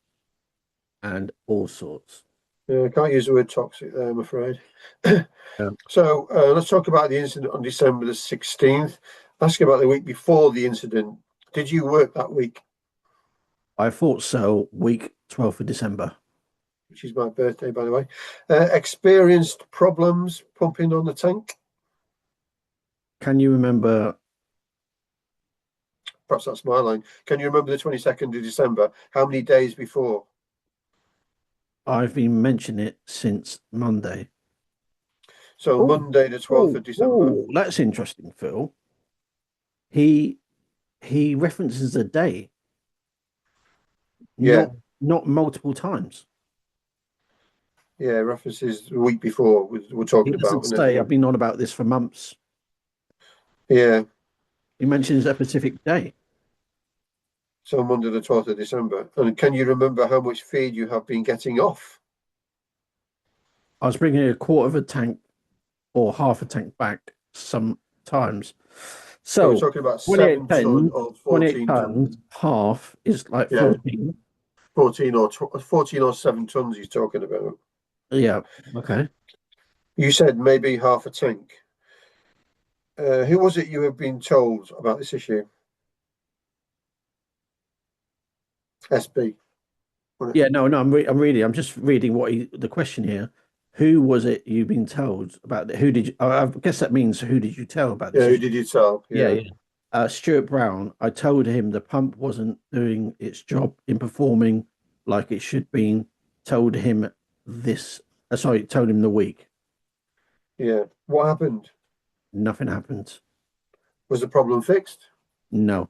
and all sorts. Yeah, I can't use the word toxic there, I'm afraid. Yeah. So let's talk about the incident on December the 16th. Ask you about the week before the incident. Did you work that week? I thought so. Week 12th of December. Which is my birthday, by the way. Experienced problems pumping on the tank? Can you remember? Perhaps that's my line. Can you remember the 22nd of December? How many days before? I've been mentioning it since Monday. So Monday the 12th of December. Oh, that's interesting, Phil. He references a day. Yeah. Not multiple times. Yeah, references the week before we're talking He doesn't about. say, I've been on about this for months. Yeah. He mentions a specific day. So Monday the 12th of December. And can you remember how much feed you have been getting off? I was bringing a quarter of a tank or half a tank back sometimes. So we're talking about 28 7 ton or 28 14 tons, ton. half is like Yeah. 14. 14 or 7 tons he's talking about. Yeah, okay. You said maybe half a tank. Who was it you have been told about this issue? SB. Yeah, no, I'm just reading the question here. Who was it you've been told about? Who did you? I guess that means who did you tell about this? Yeah, who issue? did you tell? Yeah. Stuart Brown. I told him the pump wasn't doing its job in performing like it should been. Told him told him the week. Yeah. What happened? Nothing happened. Was the problem fixed? No.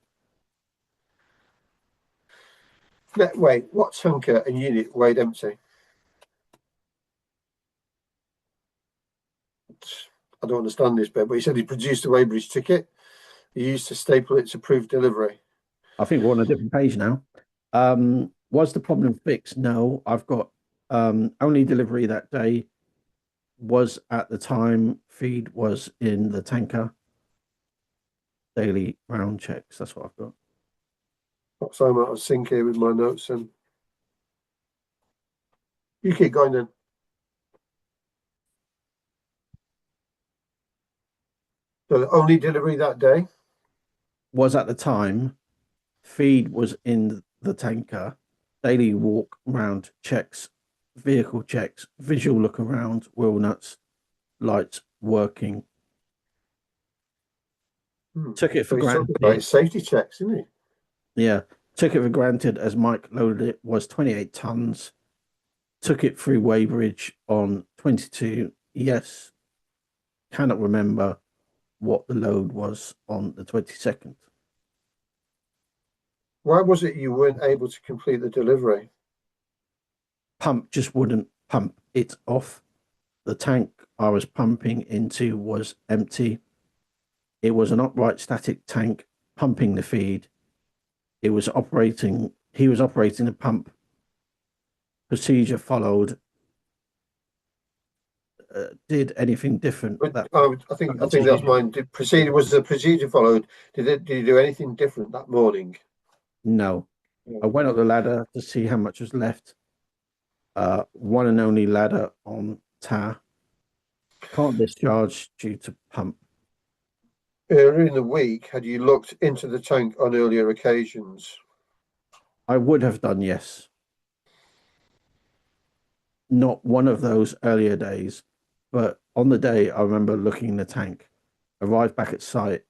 Wait, what tanker and unit weighed empty? I don't understand this bit, but he said he produced a Weybridge ticket. He used to staple it to prove delivery. I think we're on a different page now. Was the problem fixed? No. I've got only delivery that day was at the time feed was in the tanker. Daily round checks. That's what I've got. So I'm out of sync here with my notes, and you keep going then. So the only delivery that day was at the time feed was in the tanker. Daily walk round checks, vehicle checks, visual look around, wheel nuts, lights working. Took it for granted. About safety checks, isn't he? Yeah, took it for granted as Mike loaded it was 28 tons. Took it through Weybridge on 22. Yes, cannot remember what the load was on the 22nd. Why was it you weren't able to complete the delivery? Pump just wouldn't pump it off. The tank I was pumping into was empty. It was an upright static tank pumping the feed. He was operating the pump. Procedure followed. Did anything different? I think that's mine. Was the procedure followed? Did you do anything different that morning? No. I went up the ladder to see how much was left. One and only ladder on tar. Can't discharge due to pump. Earlier in the week, had you looked into the tank on earlier occasions? I would have done, yes. Not one of those earlier days, but on the day I remember looking in the tank. Arrived back at site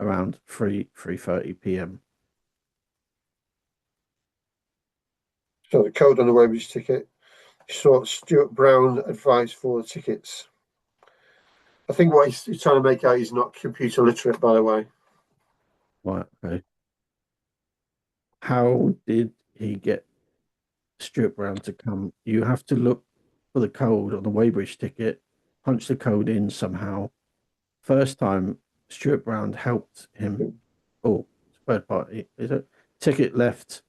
around 3:30 p.m. So the code on the Weybridge ticket sought Stuart Brown advice for the tickets. I think what he's trying to make out, he's not computer literate, by the way. Right, okay. How did he get Stuart Brown to come? You have to look for the code on the Weybridge ticket, punched the code in somehow. First time, Stuart Brown helped him. Oh, third party, is it? Ticket left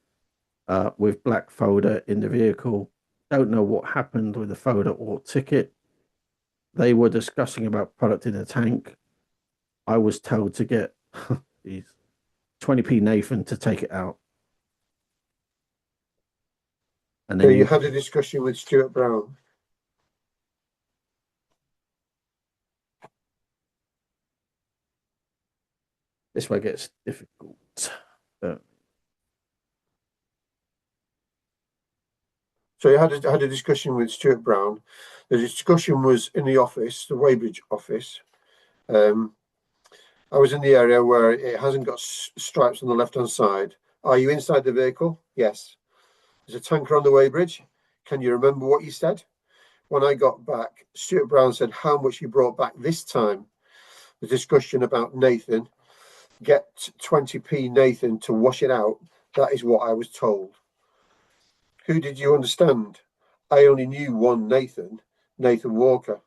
with black folder in the vehicle. Don't know what happened with the folder or ticket. They were discussing about product in the tank. I was told to get 20p Nathan to take it out. And So then you had a discussion with Stuart Brown. this way gets difficult. So you had a discussion with Stuart Brown. The discussion was in the office, the Weybridge office. I was in the area where it hasn't got stripes on the left-hand side. Are you inside the vehicle? Yes. There's a tanker on the Weybridge. Can you remember what you said? When I got back, Stuart Brown said how much you brought back this time. The discussion about Nathan, get 20p Nathan to wash it out. That is what I was told. Who did you understand? I only knew one Nathan Walker.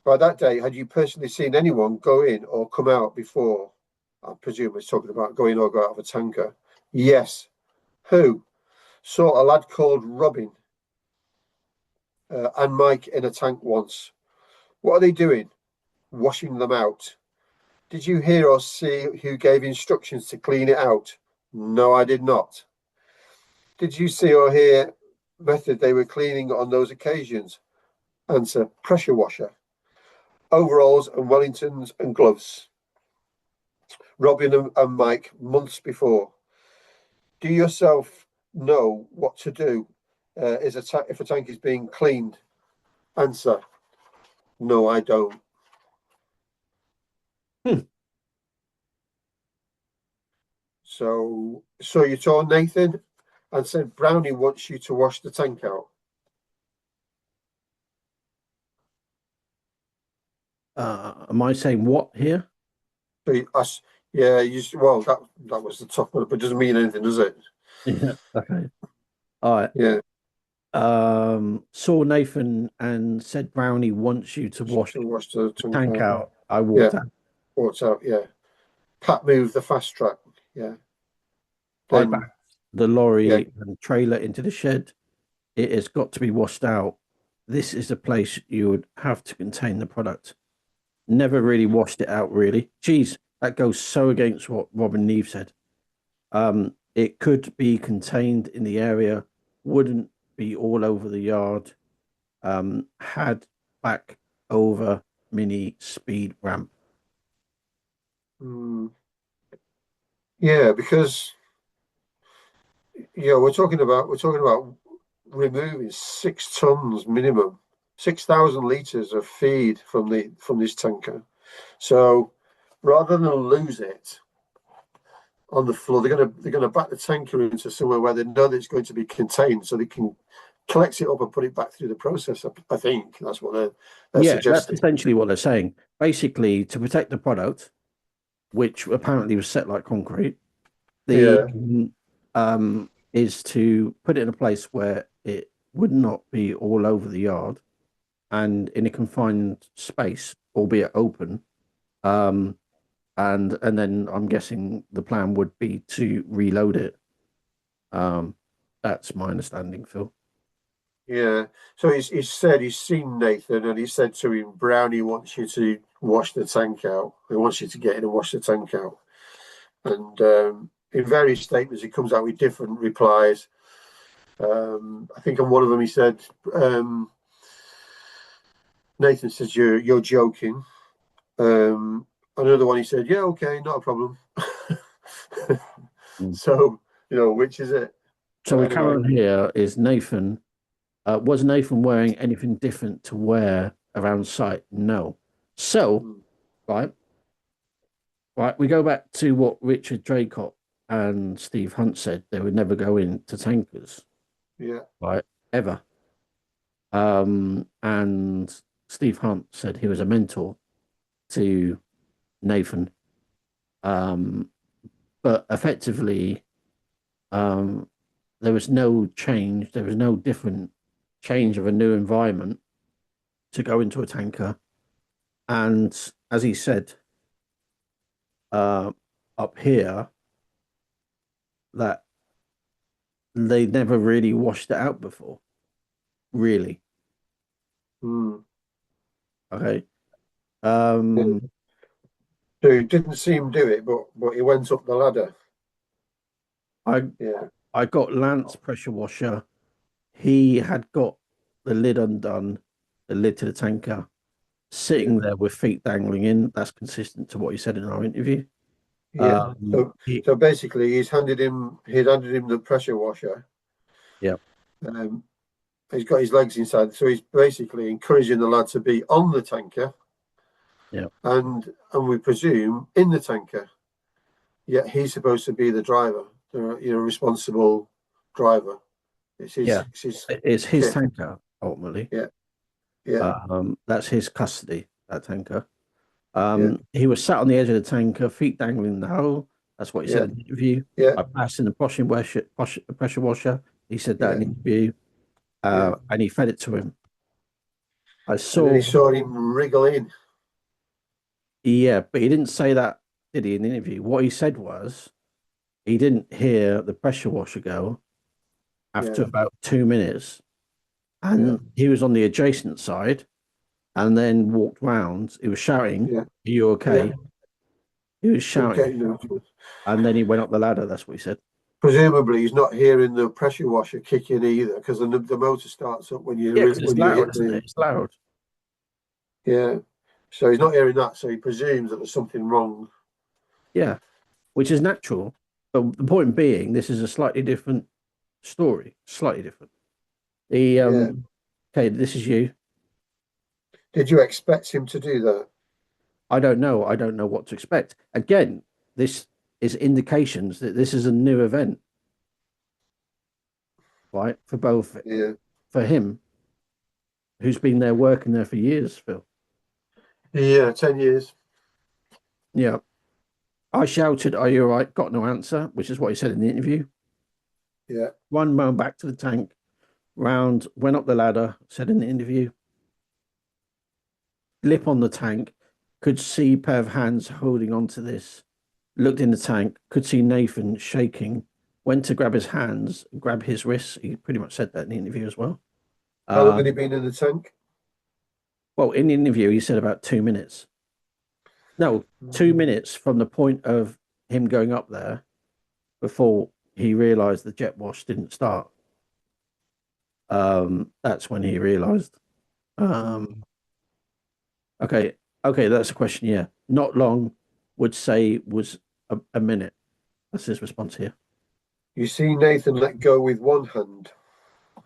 By that day, had you personally seen anyone go in or come out before? I presume it's talking about going or go out of a tanker. Yes. Who? Saw a lad called Robin and Mike in a tank once. What are they doing? Washing them out. Did you hear or see who gave instructions to clean it out? No, I did not. Did you see or hear method they were cleaning on those occasions? Answer, pressure washer. Overalls and Wellingtons and gloves. Robin and Mike months before. Do you yourself know what to do if a tank is being cleaned? Answer, no, I don't. So you told Nathan and said Brownie wants you to wash the tank out. Am I saying what here? So that was the top one, but it doesn't mean anything, does it? Yeah. Okay. All right. Yeah. Saw Nathan and said Brownie wants you to wash the tank out. I walked out. Walked out, yeah. Pat moved the fast track, yeah. I backed the lorry and trailer into the shed. It has got to be washed out. This is the place you would have to contain the product. Never really washed it out, really. Geez, that goes so against what Robin Neve said. It could be contained in the area, wouldn't be all over the yard. Had back over mini speed ramp. Yeah, because we're talking about removing 6 tons minimum, 6,000 litres of feed from this tanker. So rather than lose it on the floor, they're gonna back the tanker into somewhere where they know that it's going to be contained, so they can collect it up and put it back through the process. I think that's what they're suggesting. That's essentially what they're saying. Basically, to protect the product, which apparently was set like concrete, is to put it in a place where it would not be all over the yard and in a confined space, albeit open. And then I'm guessing the plan would be to reload it. That's my understanding, Phil. Yeah. So he said he's seen Nathan and he said to him, Brownie wants you to wash the tank out. He wants you to get in and wash the tank out. And in various statements, he comes out with different replies. I think on one of them he said, Nathan says, you're joking. Another one he said, yeah, okay, not a problem. So, which is it? So we come on here is Nathan. Was Nathan wearing anything different to wear around site? No. So, right, we go back to what Richard Draycott and Steve Hunt said. They would never go into tankers. Yeah. Right, ever. And Steve Hunt said he was a mentor to Nathan. But effectively, there was no change. There was no different change of a new environment to go into a tanker. And as he said, up here, that they never really washed it out before. Really. Okay. So he didn't see him do it, but he went up the ladder. I got Lance pressure washer. He had got the lid undone, the lid to the tanker, sitting there with feet dangling in. That's consistent to what he said in our interview. Yeah. So basically, he'd handed him the pressure washer. Yeah. He's got his legs inside, so he's basically encouraging the lad to be on the tanker. Yeah. And we presume in the tanker. Yet he's supposed to be the driver, responsible driver. It's his tanker ultimately. Yeah. That's his custody, that tanker. He was sat on the edge of the tanker, feet dangling in the hole. That's what he said in the interview. I passed in the pressure washer. He said that in the interview. And he fed it to him. And then he saw him wriggle in. Yeah, but he didn't say that, did he, in the interview? What he said was he didn't hear the pressure washer go after about 2 minutes. And he was on the adjacent side and then walked round. He was shouting, Are you okay? He was shouting. And then he went up the ladder. That's what he said. Presumably, he's not hearing the pressure washer kick in either, because the motor starts up when you it's loud, isn't it? It's loud. Yeah. So he's not hearing that, so he presumes that there's something wrong. Yeah, which is natural. But the point being, this is a slightly different story. Slightly different. Okay, this is you. Did you expect him to do that? I don't know. I don't know what to expect. Again, this is indications that this is a new event, right? For both, for him, who's been there working there for years, Phil. Yeah, 10 years. Yeah. I shouted, "Are you all right?" Got no answer, which is what he said in the interview. Yeah. One moan back to the tank, round, went up the ladder, said in the interview. Lip on the tank, could see a pair of hands holding onto this. Looked in the tank, could see Nathan shaking, went to grab his hands, grab his wrists. He pretty much said that in the interview as well. How long had he been in the tank? Well, in the interview, he said about 2 minutes. No, 2 minutes from the point of him going up there before he realised the jet wash didn't start. That's when he realised. Okay, that's a question. Yeah, not long. Would say was a minute. That's his response here. You see Nathan let go with one hand.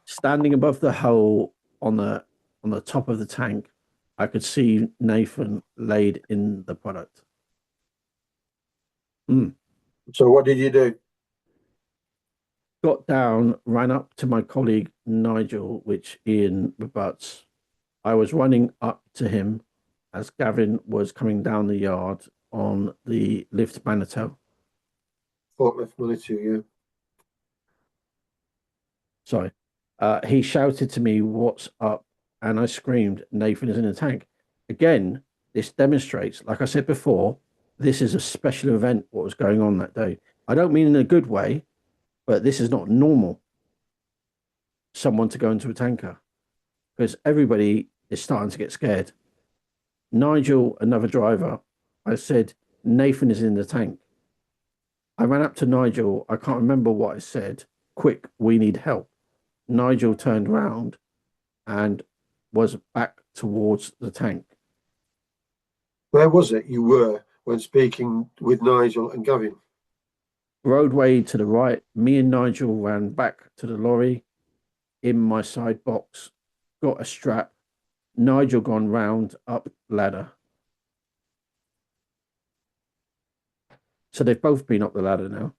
Standing above the hole on the top of the tank, I could see Nathan laid in the product. So what did you do? Got down, ran up to my colleague Nigel, which Ian rebuts. I was running up to him as Gavin was coming down the yard on the lift Manitou. Forklift Manitou, yeah. Sorry. He shouted to me, "What's up?" And I screamed, "Nathan is in the tank." Again, this demonstrates, like I said before, this is a special event, what was going on that day. I don't mean in a good way, but this is not normal, someone to go into a tanker, because everybody is starting to get scared. Nigel, another driver, I said, "Nathan is in the tank." I ran up to Nigel. I can't remember what I said. "Quick, we need help." Nigel turned round and was back towards the tank. Where was it you were when speaking with Nigel and Gavin? Roadway to the right. Me and Nigel ran back to the lorry in my side box, got a strap. Nigel gone round up ladder. So they've both been up the ladder now.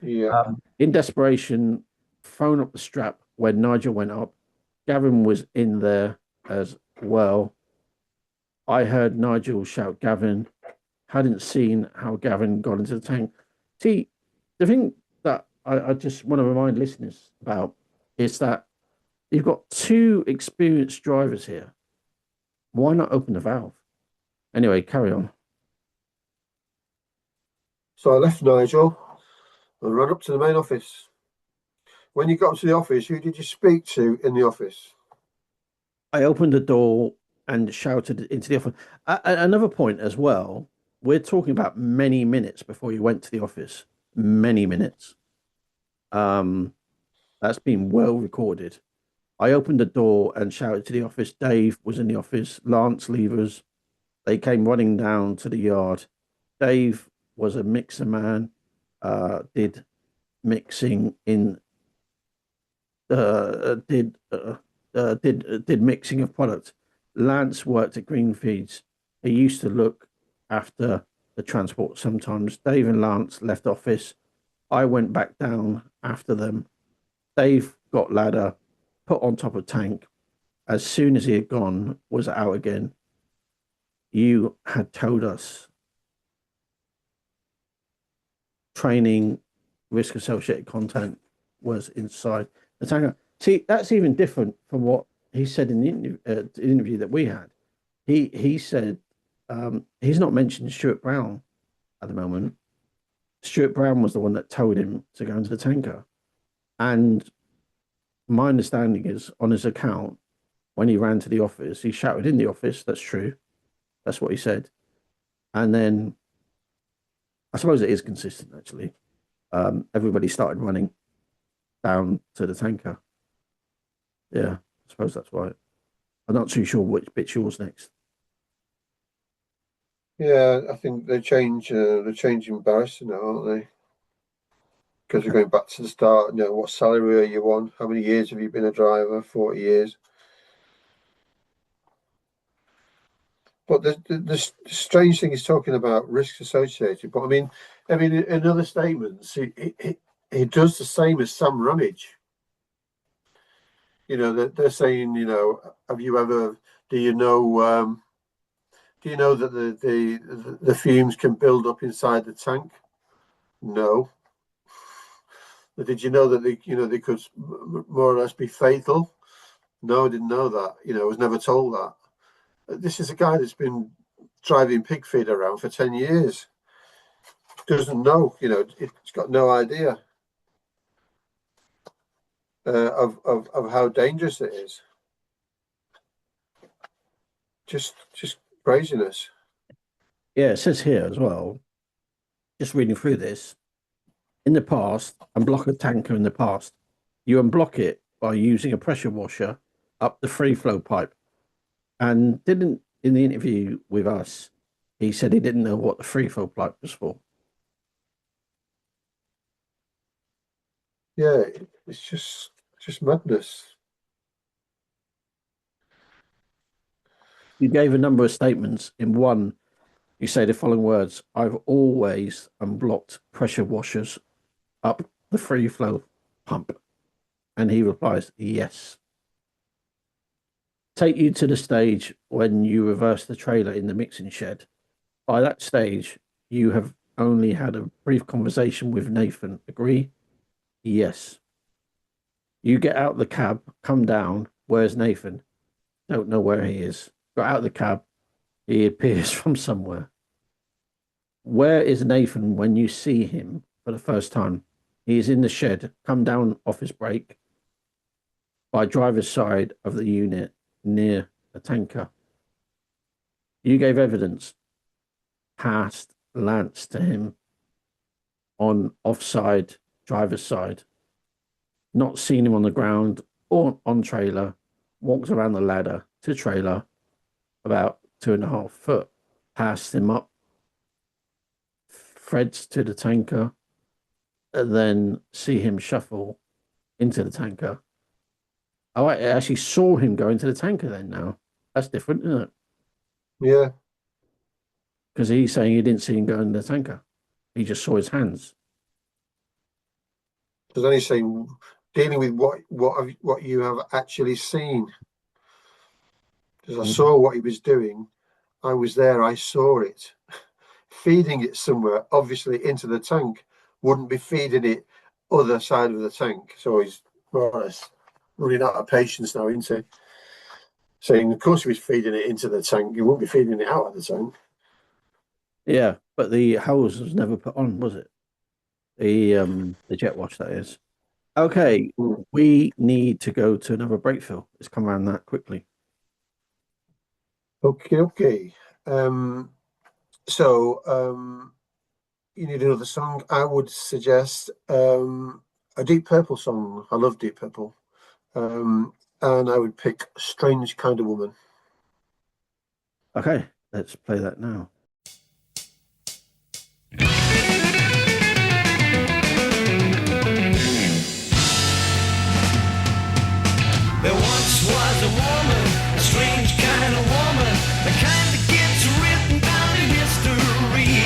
Yeah. In desperation, thrown up the strap when Nigel went up. Gavin was in there as well. I heard Nigel shout Gavin. Hadn't seen how Gavin got into the tank. See, the thing that I just want to remind listeners about is that you've got two experienced drivers here. Why not open the valve? Anyway, carry on. So I left Nigel and ran up to the main office. When you got to the office, who did you speak to in the office? I opened the door and shouted into the office. Another point as well, we're talking about many minutes before you went to the office. Many minutes. That's been well recorded. I opened the door and shouted to the office. Dave was in the office. Lance Leivers. They came running down to the yard. Dave was a mixer man. Did mixing in. Did mixing of product. Lance worked at Greenfeeds. He used to look after the transport sometimes. Dave and Lance left office. I went back down after them. Dave got ladder, put on top of tank. As soon as he had gone, was out again. You had told us training, risk associated content was inside the tanker. See, that's even different from what he said in the interview that we had. He said he's not mentioned Stuart Brown at the moment. Stuart Brown was the one that told him to go into the tanker. And my understanding is on his account, when he ran to the office, he shouted in the office. That's true. That's what he said. And then I suppose it is consistent, actually. Everybody started running down to the tanker. Yeah, I suppose that's right. I'm not too sure which bit's yours next. Yeah, I think they're changing barrister now, aren't they? Because we're going back to the start. You know, what salary are you on? How many years have you been a driver? 40 years. But the strange thing is talking about risks associated. But I mean, in other statements, he does the same as Sam Ramage. You know, they're saying, you know, do you know that the fumes can build up inside the tank? No. But did you know that they could more or less be fatal? No, I didn't know that. You know, I was never told that. This is a guy that's been driving pig feed around for 10 years. Doesn't know, you know, it's got no idea of how dangerous it is. Just craziness. Yeah, it says here as well, just reading through this, in the past, unblock a tanker in the past. You unblock it by using a pressure washer up the free flow pipe. And didn't, in the interview with us, he said he didn't know what the free flow pipe was for. Yeah, it's just madness. You gave a number of statements. In one, you say the following words: I've always unblocked pressure washers up the free flow pump. And he replies, yes. Take you to the stage when you reverse the trailer in the mixing shed. By that stage, you have only had a brief conversation with Nathan. Agree? Yes. You get out the cab, come down. Where's Nathan? Don't know where he is. Got out of the cab. He appears from somewhere. Where is Nathan when you see him for the first time? He is in the shed, come down off his break by driver's side of the unit near a tanker. You gave evidence, passed Lance to him on offside, driver's side, not seen him on the ground or on trailer, walked around the ladder to trailer about 2.5 foot, passed him up, threads to the tanker, and then see him shuffle into the tanker. Oh, I actually saw him go into the tanker then now. That's different, isn't it? Yeah. Because he's saying he didn't see him go in the tanker. He just saw his hands. Because then he's saying, dealing with what you have actually seen. Because I saw what he was doing. I was there, I saw it. Feeding it somewhere, obviously into the tank, wouldn't be feeding it other side of the tank. So he's more or less running out of patience now, isn't he? Saying, of course, he was feeding it into the tank. You won't be feeding it out of the tank. Yeah, but the hose was never put on, was it? The jet wash, that is. Okay, we need to go to another break, Phil. Let's come around that quickly. Okay. So you need another song. I would suggest a Deep Purple song. I love Deep Purple. And I would pick Strange Kind of Woman. Okay, let's play that now. There once was a woman, a strange kind of woman, the kind that gets written down in history.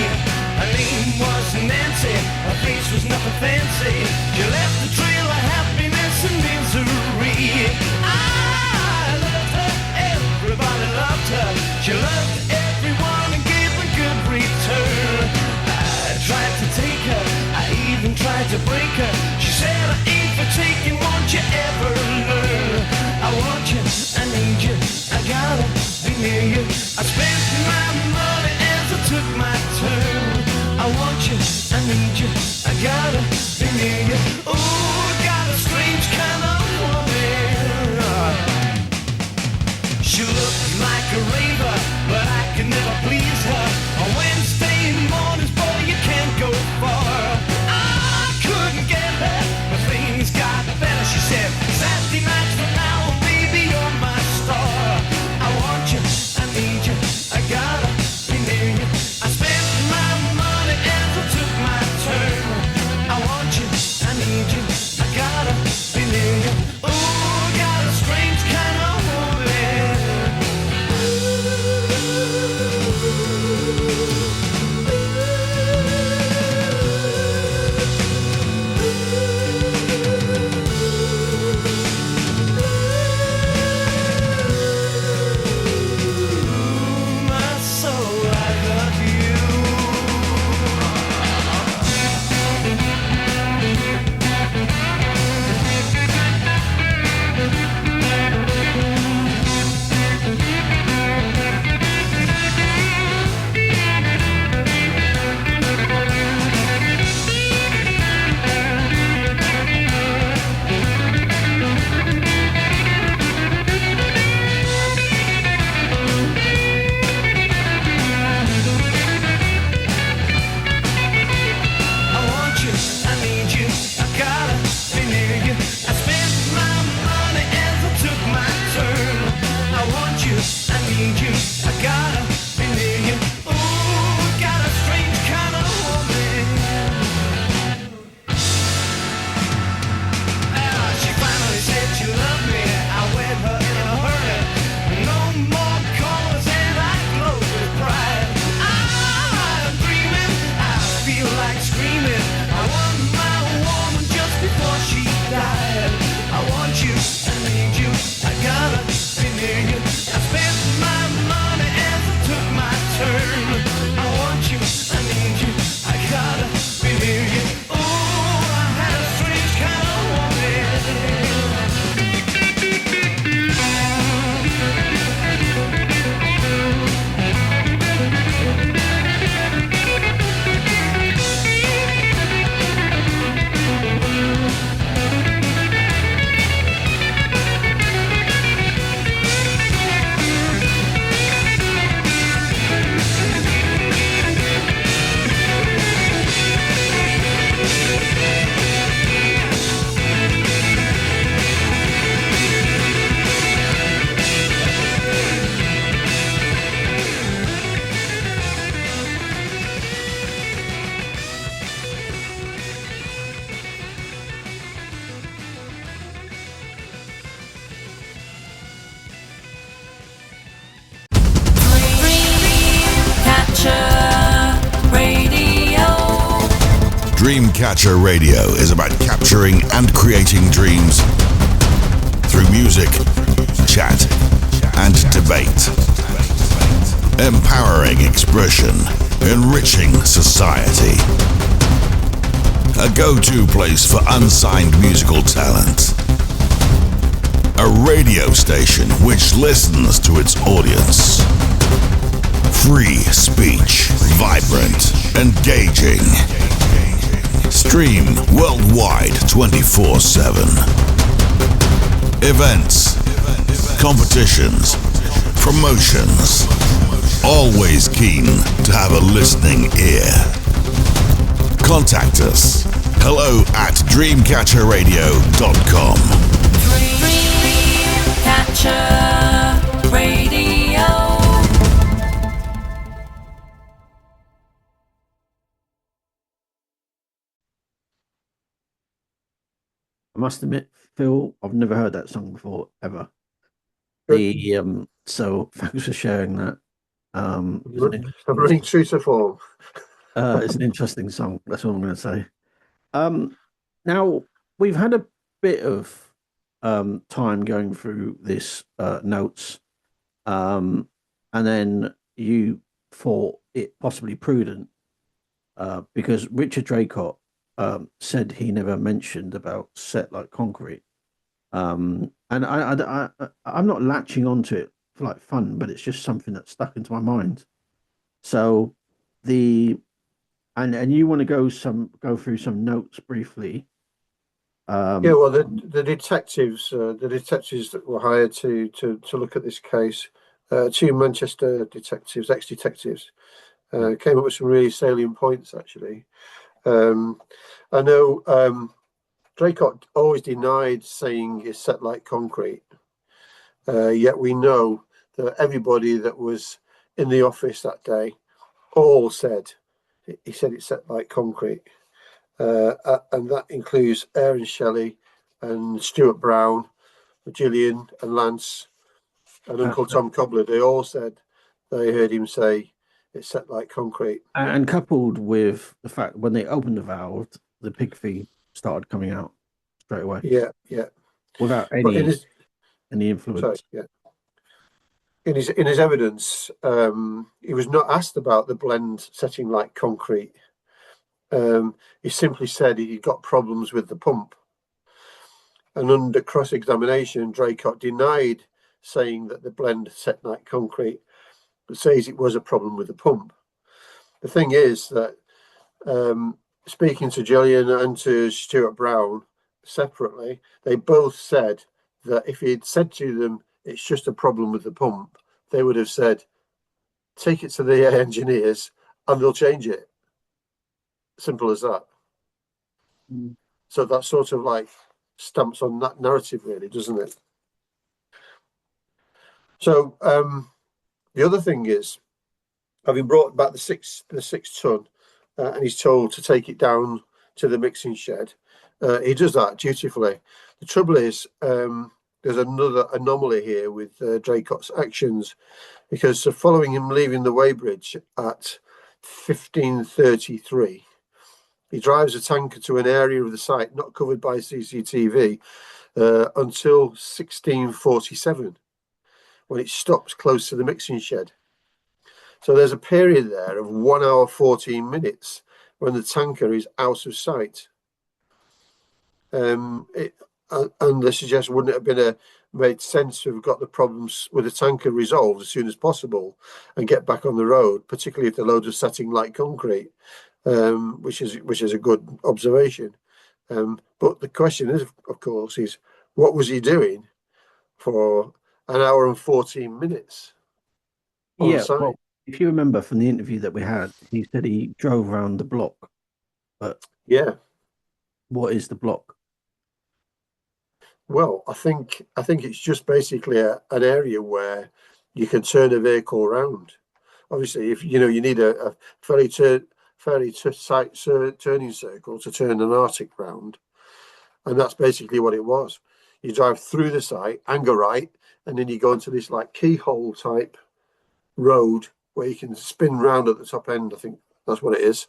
Her name was Nancy, her face was nothing fancy. She left a trail of happiness and misery. I loved her, everybody loved her. She loved everyone and gave a good return. I tried to take her, I even tried to break her. She said, I ain't for taking, won't you ever learn? I want you, I need you, I gotta be near you. I spent my money as I took my turn. I want you, I need you, I gotta be near you. Ooh, got a strange kind of woman. She looked like a raver, but I could never please her. On Wednesday mornings, boy, you can't go far. I couldn't get her, but things got better. She said, Saturday nights from now on, baby, you're my star. I want you, I need you, I gotta be near you. I spent my money as I took my turn. I want you, I need you, I gotta be near you. Ooh, got a strange kind of woman. My soul, I love you. I want you, I need you, I gotta be near you. I spent my money as I took my turn. I want you, I need you, I gotta be near you. Ooh, got a strange kind of woman. She finally said she loved me. I wed her in a hurry. No more calls and I glow with pride. I'm dreaming, I feel like screaming. I want my woman just before she died. I want you, I need you, I gotta be near you. I spent my money as I took my turn. I want you, I need you, I gotta be near you. Ooh, I had a strange kind of woman. Dreamcatcher Radio is about capturing and creating dreams through music, chat, and debate. Empowering expression, enriching society. A go-to place for unsigned musical talent. A radio station which listens to its audience. Free speech, vibrant, engaging. Stream worldwide 24/7. Events, competitions, promotions. Always keen to have a listening ear. Contact us. hello@dreamcatcherradio.com. Dreamcatcher Radio. I must admit, Phil, I've never heard that song before ever. So thanks for sharing that. I'm running true to form. It's an interesting song. That's all I'm going to say. Now we've had a bit of time going through this notes, and then you thought it possibly prudent because Richard Draycott said he never mentioned about Set Like Concrete, and I'm not latching onto it for like fun, but it's just something that stuck into my mind. So and you want to go through some notes briefly. Yeah, well, the detectives that were hired to look at this case, two Manchester detectives, ex-detectives, came up with some really salient points. Actually, I know Draycott always denied saying it's set like concrete. Yet we know that everybody that was in the office that day all said he said it's set like concrete. And that includes Aaron Shelley and Stuart Brown, Gillian and Lance and Uncle Tom Cobbler. They all said they heard him say it's set like concrete. And coupled with the fact when they opened the valve, the pig feed started coming out straight away. Yeah. Without any influence. Sorry, yeah. In his evidence, he was not asked about the blend setting like concrete. He simply said he got problems with the pump. And under cross-examination, Draycott denied saying that the blend set like concrete, but says it was a problem with the pump. The thing is that speaking to Gillian and to Stuart Brown separately, they both said that if he'd said to them, it's just a problem with the pump, they would have said, take it to the engineers and they'll change it. Simple as that. So that sort of like stamps on that narrative, really, doesn't it? So the other thing is, having brought back the six ton, and he's told to take it down to the mixing shed, he does that dutifully. The trouble is, there's another anomaly here with Draycott's actions, because following him leaving the weighbridge at 15:33. He drives a tanker to an area of the site not covered by CCTV until 16:47, when it stops close to the mixing shed. So there's a period there of 1 hour 14 minutes when the tanker is out of sight. And they suggest, wouldn't it have made sense to have got the problems with the tanker resolved as soon as possible and get back on the road, particularly if the load was setting like concrete, which is a good observation. But the question is, of course, is what was he doing for an hour and 14 minutes on site? Well, if you remember from the interview that we had, he said he drove around the block. But yeah, what is the block? Well, I think it's just basically an area where you can turn a vehicle around. Obviously, if you need a fairly tight turning circle to turn an Arctic round, and that's basically what it was. You drive through the site and go right, and then you go into this like keyhole type road where you can spin round at the top end. I think that's what it is.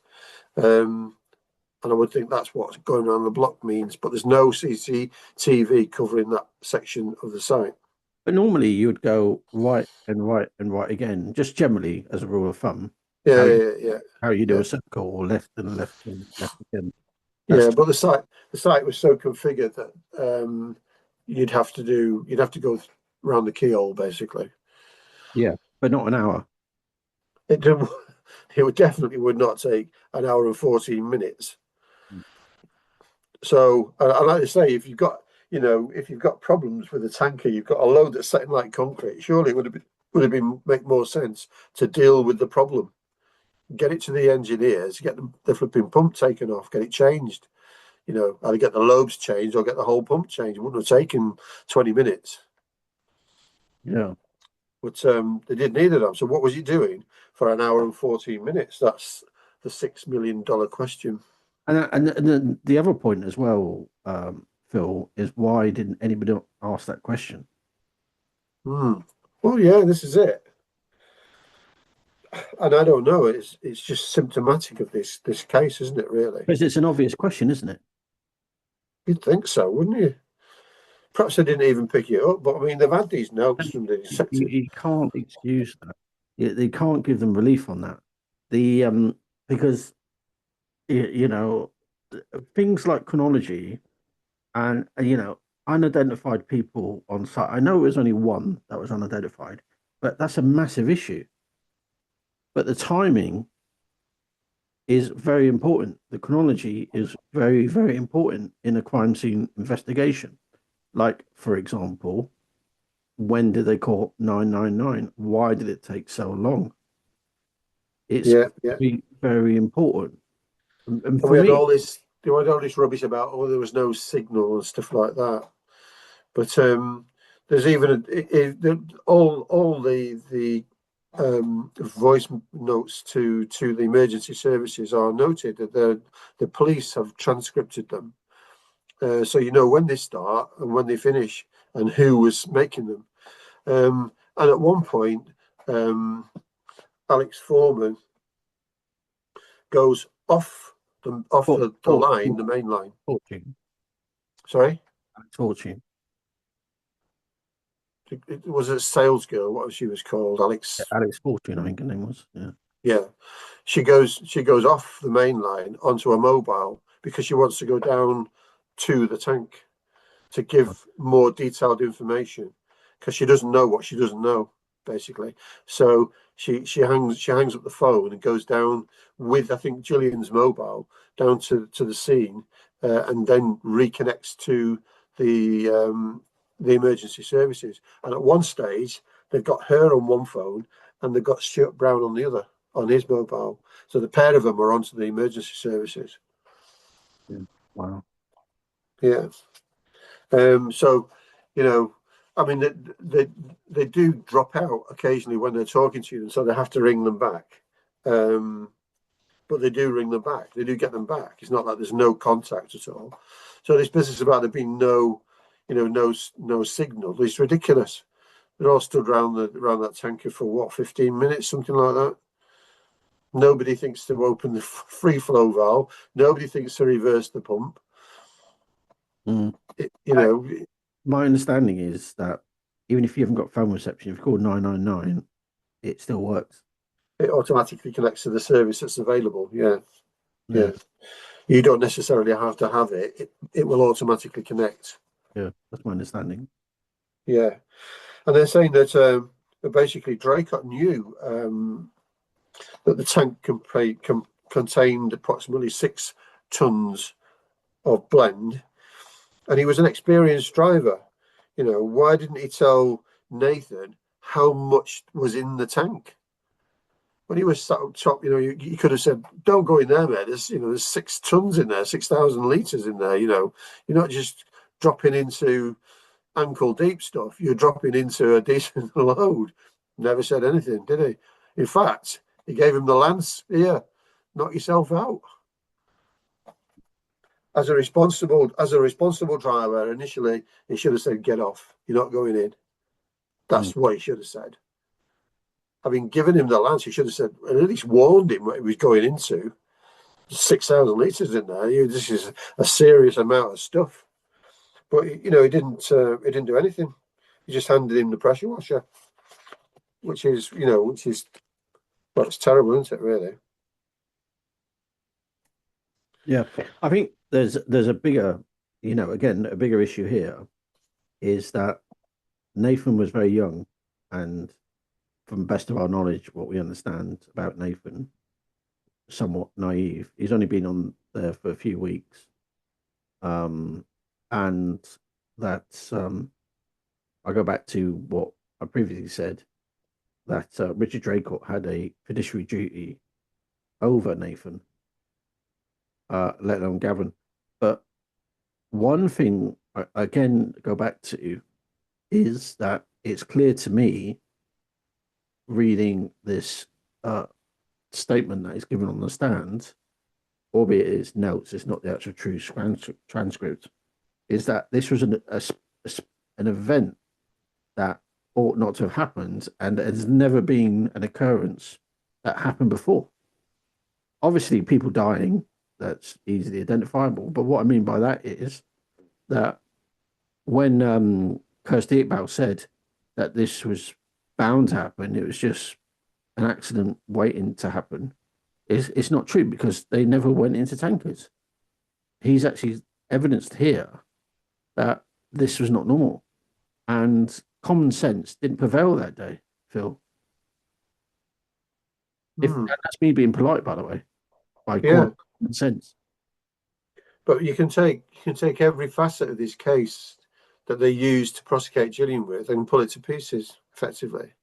And I would think that's what going around the block means, but there's no CCTV covering that section of the site. But normally you would go right and right and right again, just generally as a rule of thumb. Yeah. How you do a circle, or left and left and left again. But the site was so configured that you'd have to go around the keyhole basically. Yeah, but not an hour. It didn't, it definitely would not take an hour and 14 minutes. So, I like to say, if you've got problems with a tanker, you've got a load that's setting like concrete. Surely it would have been make more sense to deal with the problem, get it to the engineers, get the flipping pump taken off, get it changed. Either get the lobes changed or get the whole pump changed. It wouldn't have taken 20 minutes. Yeah. But they did neither of them. So what was he doing for an hour and 14 minutes? That's the $6 million question. And then the other point as well, Phil, is why didn't anybody ask that question? Well, yeah, this is it. And I don't know. It's just symptomatic of this case, isn't it? Really, Because it's an obvious question, isn't it? You'd think so, wouldn't you? Perhaps they didn't even pick it up. But I mean, they've had these notes from the detective. You can't excuse that. They can't give them relief on that. Because things like chronology and unidentified people on site. I know it was only one that was unidentified, but that's a massive issue. But the timing is very important. The chronology is very, very important in a crime scene investigation. Like, for example, when did they call 999? Why did it take so long? It's very, very important. And for we had me, all this rubbish about there was no signal and stuff like that. But there's even all the voice notes to the emergency services are noted that the police have transcribed them, so when they start and when they finish and who was making them. And at one point, Alex Foreman goes off the line, the main line. Fortune. Sorry? Fortune. It was a sales girl, what she was called, Alex Fortune, I think her name was. Yeah. Yeah. She goes off the main line onto a mobile because she wants to go down to the tank to give more detailed information because she doesn't know what she doesn't know, basically. So she hangs up the phone and goes down with, I think, Gillian's mobile down to the scene, and then reconnects to the emergency services. And at one stage, they've got her on one phone and they've got Stuart Brown on the other, on his mobile. So the pair of them are onto the emergency services. Yeah. Wow. Yeah. So, I mean, they do drop out occasionally when they're talking to you, and so they have to ring them back. But they do ring them back. They do get them back. It's not like there's no contact at all. So this business about there being no signal, it's ridiculous. They're all stood around that tanker for 15 minutes, something like that. Nobody thinks to open the free flow valve. Nobody thinks to reverse the pump. My understanding is that even if you haven't got phone reception, if you call 999, it still works. It automatically connects to the service that's available. Yeah. You don't necessarily have to have it. It will automatically connect. Yeah, that's my understanding. Yeah. And they're saying that basically Draycott knew that the tank contained approximately 6 tons of blend, and he was an experienced driver. Why didn't he tell Nathan how much was in the tank? When he was sat up top, you could have said, "Don't go in there, mate. There's 6 tons in there, 6,000 litres in there. You're not just dropping into ankle deep stuff. You're dropping into a decent load." Never said anything, did he? In fact, he gave him the lance. Here, knock yourself out. As a responsible driver, initially he should have said, "Get off. You're not going in." That's what he should have said. Having given him the lance, he should have said, at least warned him what he was going into. 6,000 litres in there. This is a serious amount of stuff. But he didn't do anything. He just handed him the pressure washer, which is well, it's terrible, isn't it? Really. Yeah, I think there's a bigger, a bigger issue here, is that Nathan was very young, and from the best of our knowledge, what we understand about Nathan, somewhat naive. He's only been on there for a few weeks, and that's I go back to what I previously said, that Richard Draycott had a fiduciary duty over Nathan, let alone Gavin. But one thing I again go back to is that it's clear to me, reading this statement that is given on the stand, albeit it's notes, it's not the actual true transcript, is that this was an event that ought not to have happened, and there's never been an occurrence that happened before. Obviously, people dying, that's easily identifiable. But what I mean by that is that when Kirsty Iqbal said that this was bound to happen, it was just an accident waiting to happen, it's not true, because they never went into tankers. He's actually evidenced here that this was not normal, and common sense didn't prevail that day, Phil. If that's me being polite, by the way, by common sense. But you can take every facet of this case that they used to prosecute Gillian with and pull it to pieces effectively.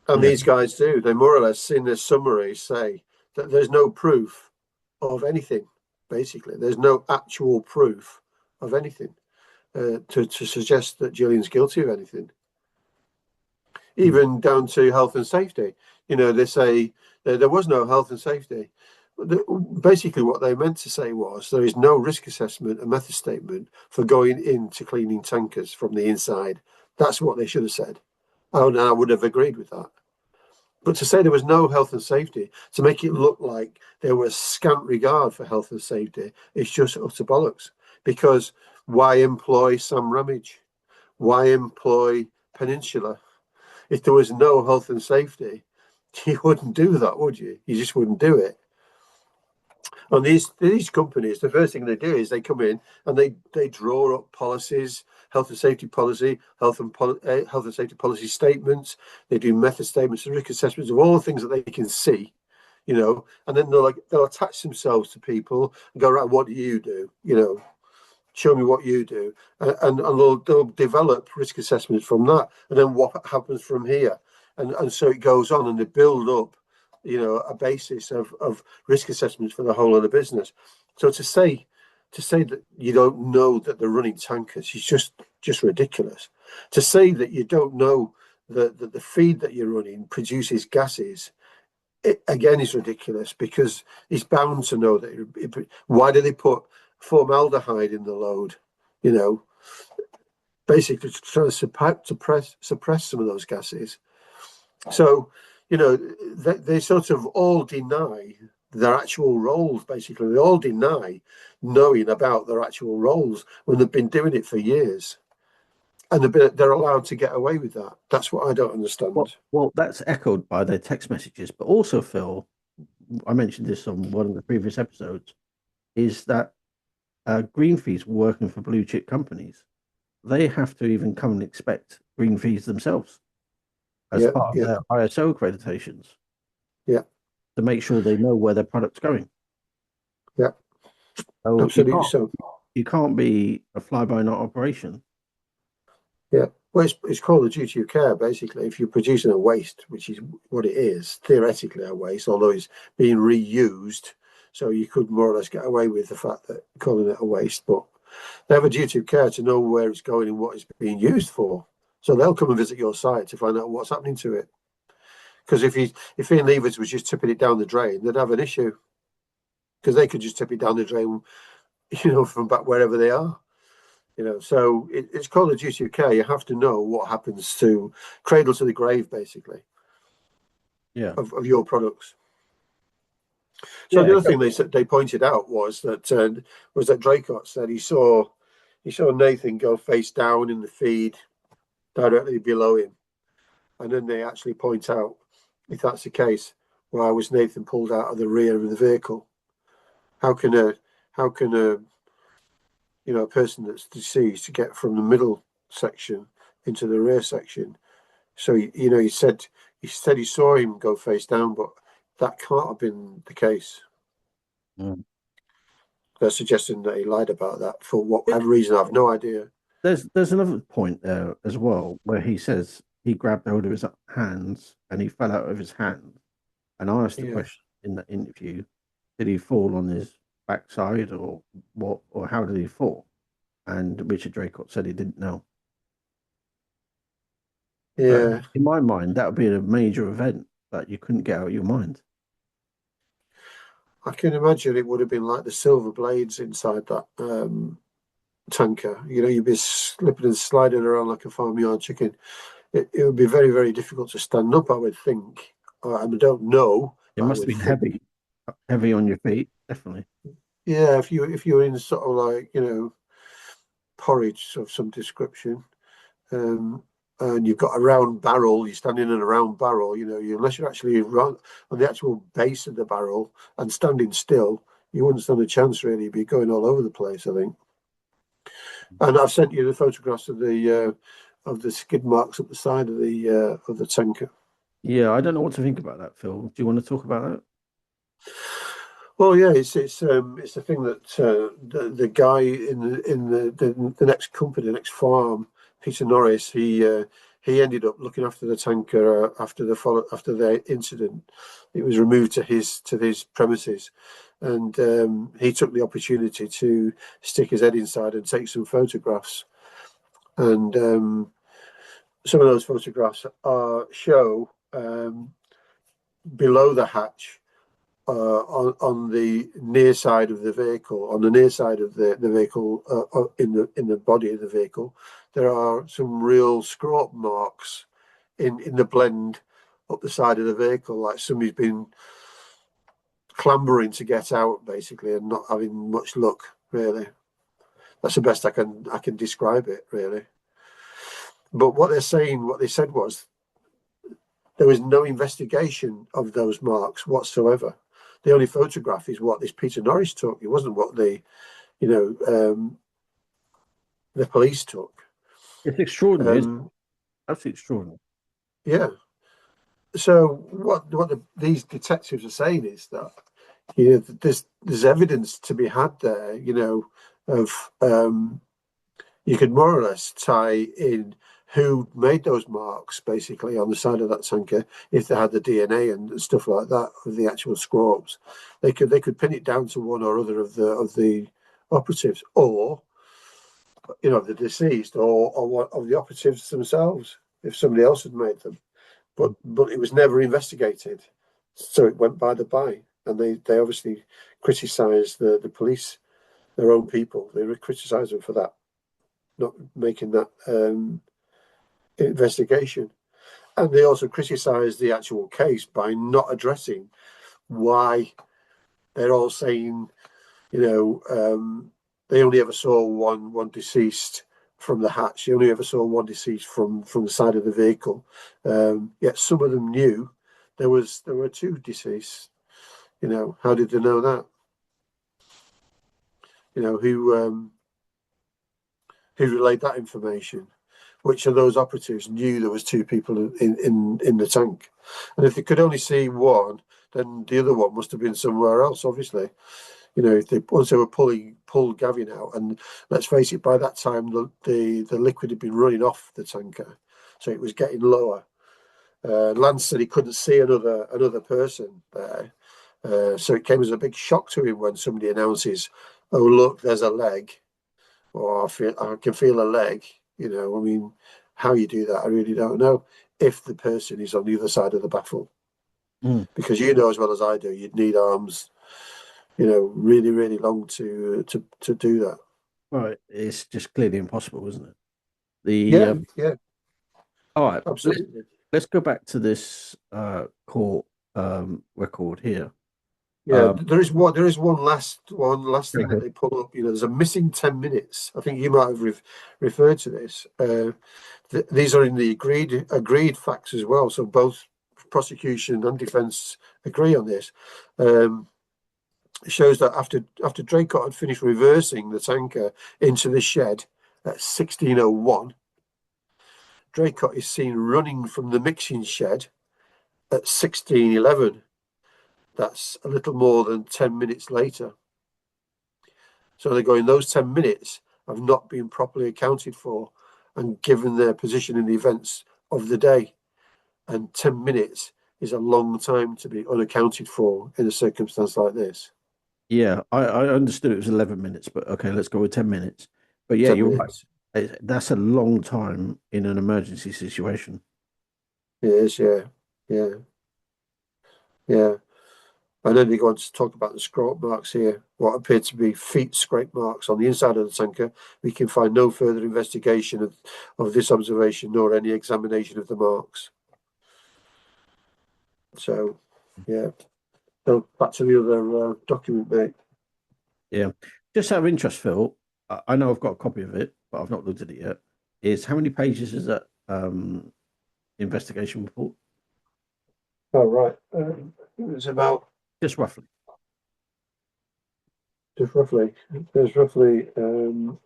And these guys do. They more or less, in their summary, say that there's no proof of anything. Basically, there's no actual proof of anything to suggest that Gillian's guilty of anything. Even down to health and safety. You know, they say there was no health and safety. Basically, what they meant to say was there is no risk assessment and method statement for going into cleaning tankers from the inside. That's what they should have said. And I would have agreed with that. But to say there was no health and safety, to make it look like there was scant regard for health and safety, is just utter bollocks. Because why employ Sam Ramage? Why employ Peninsula? If there was no health and safety, you wouldn't do that, would you? You just wouldn't do it. And these companies, the first thing they do is they come in and they draw up policies, health and safety policy, health and safety policy statements. They do method statements and risk assessments of all the things that they can see, you know. And then they'll attach themselves to people and go, right, what do you do? You know, show me what you do, and they'll develop risk assessments from that. And then what happens from here, and so it goes on, and they build up, you know, a basis of risk assessments for the whole of the business. So to say that you don't know that they're running tankers is just ridiculous. To say that you don't know that the feed that you're running produces gases, it again is ridiculous, because it's bound to know that. Why do they put formaldehyde in the load? You know, basically to try to suppress some of those gases. So, you know, they sort of all deny their actual roles, basically. They all deny knowing about their actual roles when they've been doing it for years. And they're allowed to get away with that. That's what I don't understand. Well, that's echoed by their text messages. But also, Phil, I mentioned this on one of the previous episodes, is that Greenfeeds working for blue chip companies, they have to even come and inspect Greenfeeds themselves as part of their ISO accreditations. Yeah. To make sure they know where their product's going. Yeah. So absolutely. You can't be a fly-by-night operation. Yeah. Well, it's called a duty of care, basically. If you're producing a waste, which is what it is, theoretically a waste, although it's being reused, so you could more or less get away with the fact that calling it a waste, but they have a duty of care to know where it's going and what it's being used for. So they'll come and visit your site to find out what's happening to it. Because if Ian Leivers was just tipping it down the drain, they'd have an issue. Because they could just tip it down the drain, you know, from back wherever they are. You know, so it's called a duty of care. You have to know what happens to cradle to the grave, basically. Yeah. Of your products. So the other thing they pointed out was that Draycott said he saw Nathan go face down in the feed directly below him, and then they actually point out, if that's the case, why was Nathan pulled out of the rear of the vehicle? How can a you know, a person that's deceased get from the middle section into the rear section. So he said he saw him go face down, but that can't have been the case. They're suggesting that he lied about that for whatever reason. I have no idea. There's another point there as well where he says he grabbed hold of his hands and he fell out of his hand. And I asked the question in that interview: did he fall on his backside or what, or how did he fall? And Richard Draycott said he didn't know. Yeah. But in my mind, that would be a major event that you couldn't get out of your mind. I can imagine it would have been like the silver blades inside that tanker. You'd be slipping and sliding around like a farmyard chicken. It would be very, very difficult to stand up, I would think. And I don't know. It must have been heavy on your feet, definitely. Yeah, if you're in sort of like, porridge of some description, and you've got a round barrel, you're standing in a round barrel, unless you're actually on the actual base of the barrel and standing still, you wouldn't stand a chance really. You'd be going all over the place, I think. And I've sent you the photographs of the skid marks up the side of the tanker. Yeah, I don't know what to think about that, Phil. Do you want to talk about that? Well, yeah, it's a thing that the guy in the next company, the next farm, Peter Norris, he ended up looking after the tanker after the incident. It was removed to his premises, and he took the opportunity to stick his head inside and take some photographs. And some of those photographs show below the hatch, on the near side of the vehicle, on the near side of the vehicle, in the body of the vehicle, there are some real scrape marks in the blend up the side of the vehicle, like somebody's been clambering to get out, basically, and not having much luck. Really, that's the best I can describe it, really. But what they said was there was no investigation of those marks whatsoever. The only photograph is what this Peter Norris took. It wasn't what the police took. It's extraordinary. Absolutely extraordinary. Yeah. So what these detectives are saying is that there's evidence to be had there. Of you could more or less tie in who made those marks, basically, on the side of that tanker. If they had the DNA and stuff like that of the actual scrapes, they could pin it down to one or other of the operatives, or the deceased, or one of the operatives themselves, if somebody else had made them. But it was never investigated, so it went by the by. And they obviously criticised the police, their own people. They criticised them for that, not making that investigation. And they also criticised the actual case by not addressing why they're all saying, they only ever saw one deceased from the hatch. They only ever saw one deceased from the side of the vehicle. Yet some of them knew there were two deceased. How did they know that? Who relayed that information? Which of those operatives knew there was two people in the tank? And if they could only see one, then the other one must have been somewhere else, obviously. Once they were pulled Gavin out, and let's face it, by that time the liquid had been running off the tanker, so it was getting lower. Lance said he couldn't see another person there, so it came as a big shock to him when somebody announces, "Oh look, there's a leg," or "I can feel a leg." How you do that, I really don't know. If the person is on the other side of the baffle, because as well as I do, you'd need arms, really, really long to do that. Right, it's just clearly impossible, isn't it? Yeah. All right, absolutely. Let's go back to this court record here. Yeah, there is one last thing that they pull up. There's a missing 10 minutes. I think you might have referred to this. These are in the agreed facts as well. So both prosecution and defence agree on this. It shows that after Draycott had finished reversing the tanker into the shed at 16:01 Draycott is seen running from the mixing shed at 16:11. That's a little more than 10 minutes later. So they're going, those 10 minutes have not been properly accounted for and given their position in the events of the day. And 10 minutes is a long time to be unaccounted for in a circumstance like this. Yeah, I understood it was 11 minutes, but okay, let's go with 10 minutes. But yeah, 10 you're minutes. right. That's a long time in an emergency situation. It is, yeah. And then they go on to talk about the scrape marks here, what appeared to be feet scrape marks on the inside of the tanker. We can find no further investigation of this observation nor any examination of the marks. So, yeah. So back to the other document, mate. Yeah. Just out of interest, Phil, I know I've got a copy of it, but I've not looked at it yet. Is how many pages is that investigation report? Oh, right. It was about... Just roughly. There's roughly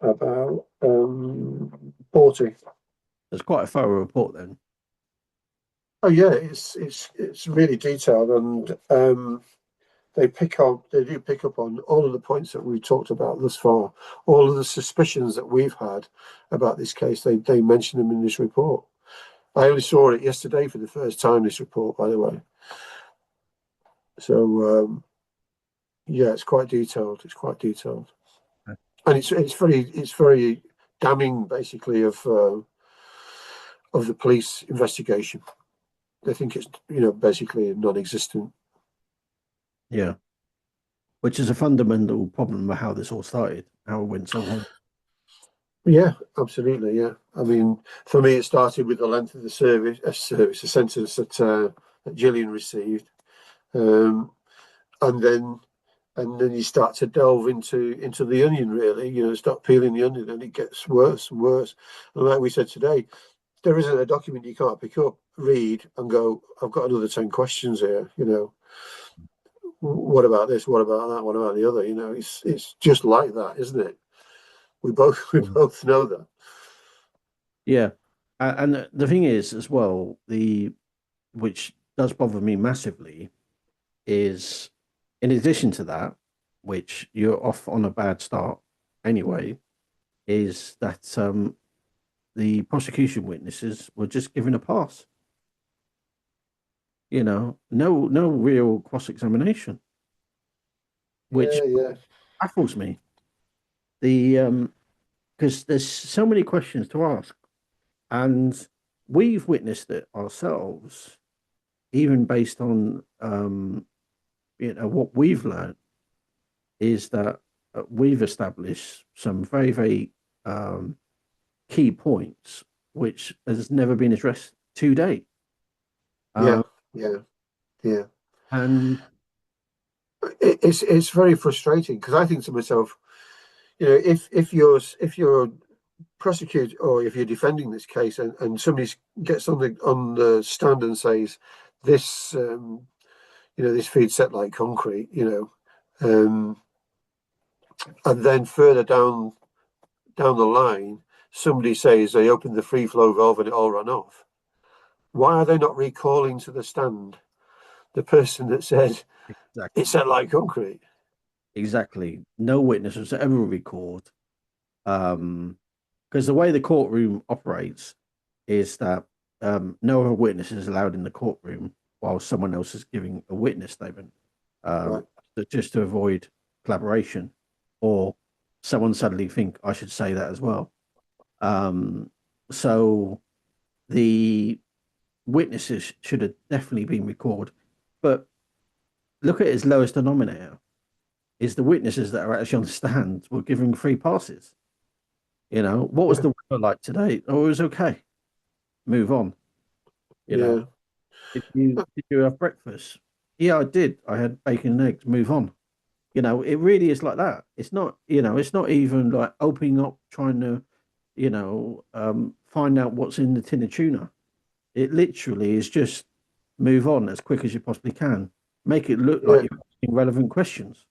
about 40. There's quite a thorough report then. Oh yeah, it's really detailed, and they do pick up on all of the points that we've talked about thus far. All of the suspicions that we've had about this case, they mention them in this report. I only saw it yesterday for the first time, this report, by the way. So yeah, it's quite detailed. And it's very damning, basically, of the police investigation. They think it's basically non-existent. Yeah, which is a fundamental problem with how this all started, how it went so wrong. Yeah, absolutely. Yeah, I mean, for me, it started with the length of the a sentence that Gillian received, and then you start to delve into the onion. Really, start peeling the onion, and it gets worse and worse. And like we said today, there isn't a document you can't pick up, read, and go, I've got another 10 questions here. What about this? What about that? What about the other? It's just like that, isn't it? We both know that. Yeah, and the thing is as well, which does bother me massively, is in addition to that, which you're off on a bad start anyway, is that the prosecution witnesses were just given a pass. No real cross-examination, which baffles me. Because there's so many questions to ask, and we've witnessed it ourselves, even based on what we've learned, is that we've established some very, very key points which has never been addressed to date. Yeah. And it's very frustrating, because I think to myself, if you're prosecuted, or if you're defending this case, and somebody gets on the stand and says this, this feed set like concrete, and then further down the line, somebody says they opened the free flow valve and it all ran off. Why are they not recalling to the stand the person that said it set like concrete? Exactly. No witness was ever recalled. Because the way the courtroom operates is that no other witness is allowed in the courtroom while someone else is giving a witness statement, Right. just to avoid collaboration, or someone suddenly think I should say that as well. So the witnesses should have definitely been recorded, but look at its lowest denominator is the witnesses that are actually on the stand were given free passes. What was the weather like today? Oh, it was okay. Move on. Did you have breakfast? Yeah, I did. I had bacon and eggs. Move on. It really is like that. It's not, it's not even like opening up, trying to, find out what's in the tin of tuna. It literally is just move on as quick as you possibly can. Make it look like you're asking relevant questions.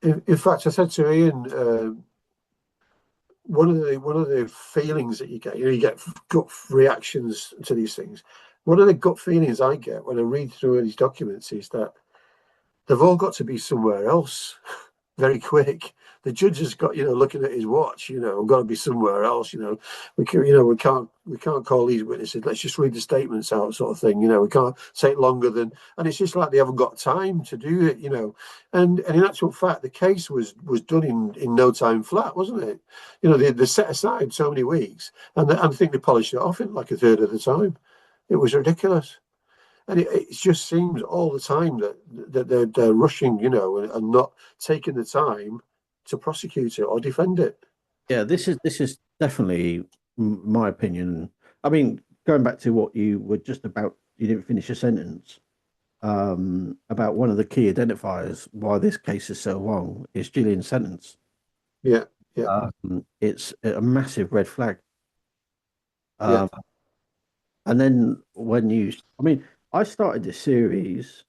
In fact, I said to Ian one of the feelings that you get, you get gut reactions to these things. One of the gut feelings I get when I read through these documents is that they've all got to be somewhere else very quick. The judge has got, looking at his watch, got to be somewhere else. We can't call these witnesses. Let's just read the statements out, sort of thing. We can't take longer than, and it's just like they haven't got time to do it. And in actual fact, the case was done in no time flat, wasn't it? They set aside so many weeks, and I think they polished it off in like a third of the time. It was ridiculous. And it just seems all the time that they're rushing, and not taking the time to prosecute it or defend it. Yeah, this is definitely my opinion. I mean, going back to what you were just about, you didn't finish a sentence about one of the key identifiers why this case is so long is Gillian's sentence. Yeah. It's a massive red flag. Yeah. And then I started this series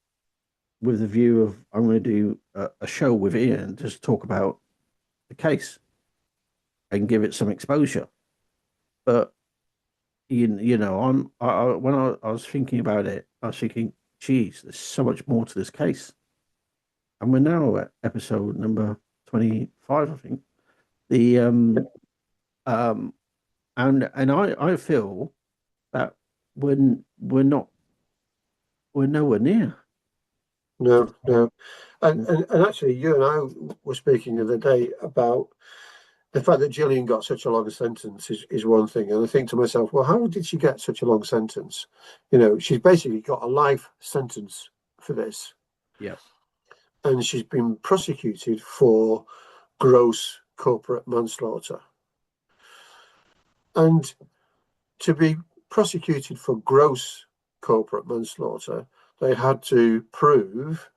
with the view of I'm going to do a show with Ian, just talk about the case and give it some exposure. But when I was thinking about it, I was thinking, geez, there's so much more to this case. And we're now at episode number 25, I think. And I feel that we're nowhere near. No. And actually, you and I were speaking the other day about the fact that Gillian got such a long sentence is one thing. And I think to myself, well, how did she get such a long sentence? She's basically got a life sentence for this. Yeah. And she's been prosecuted for gross corporate manslaughter. And to be prosecuted for gross corporate manslaughter, they had to prove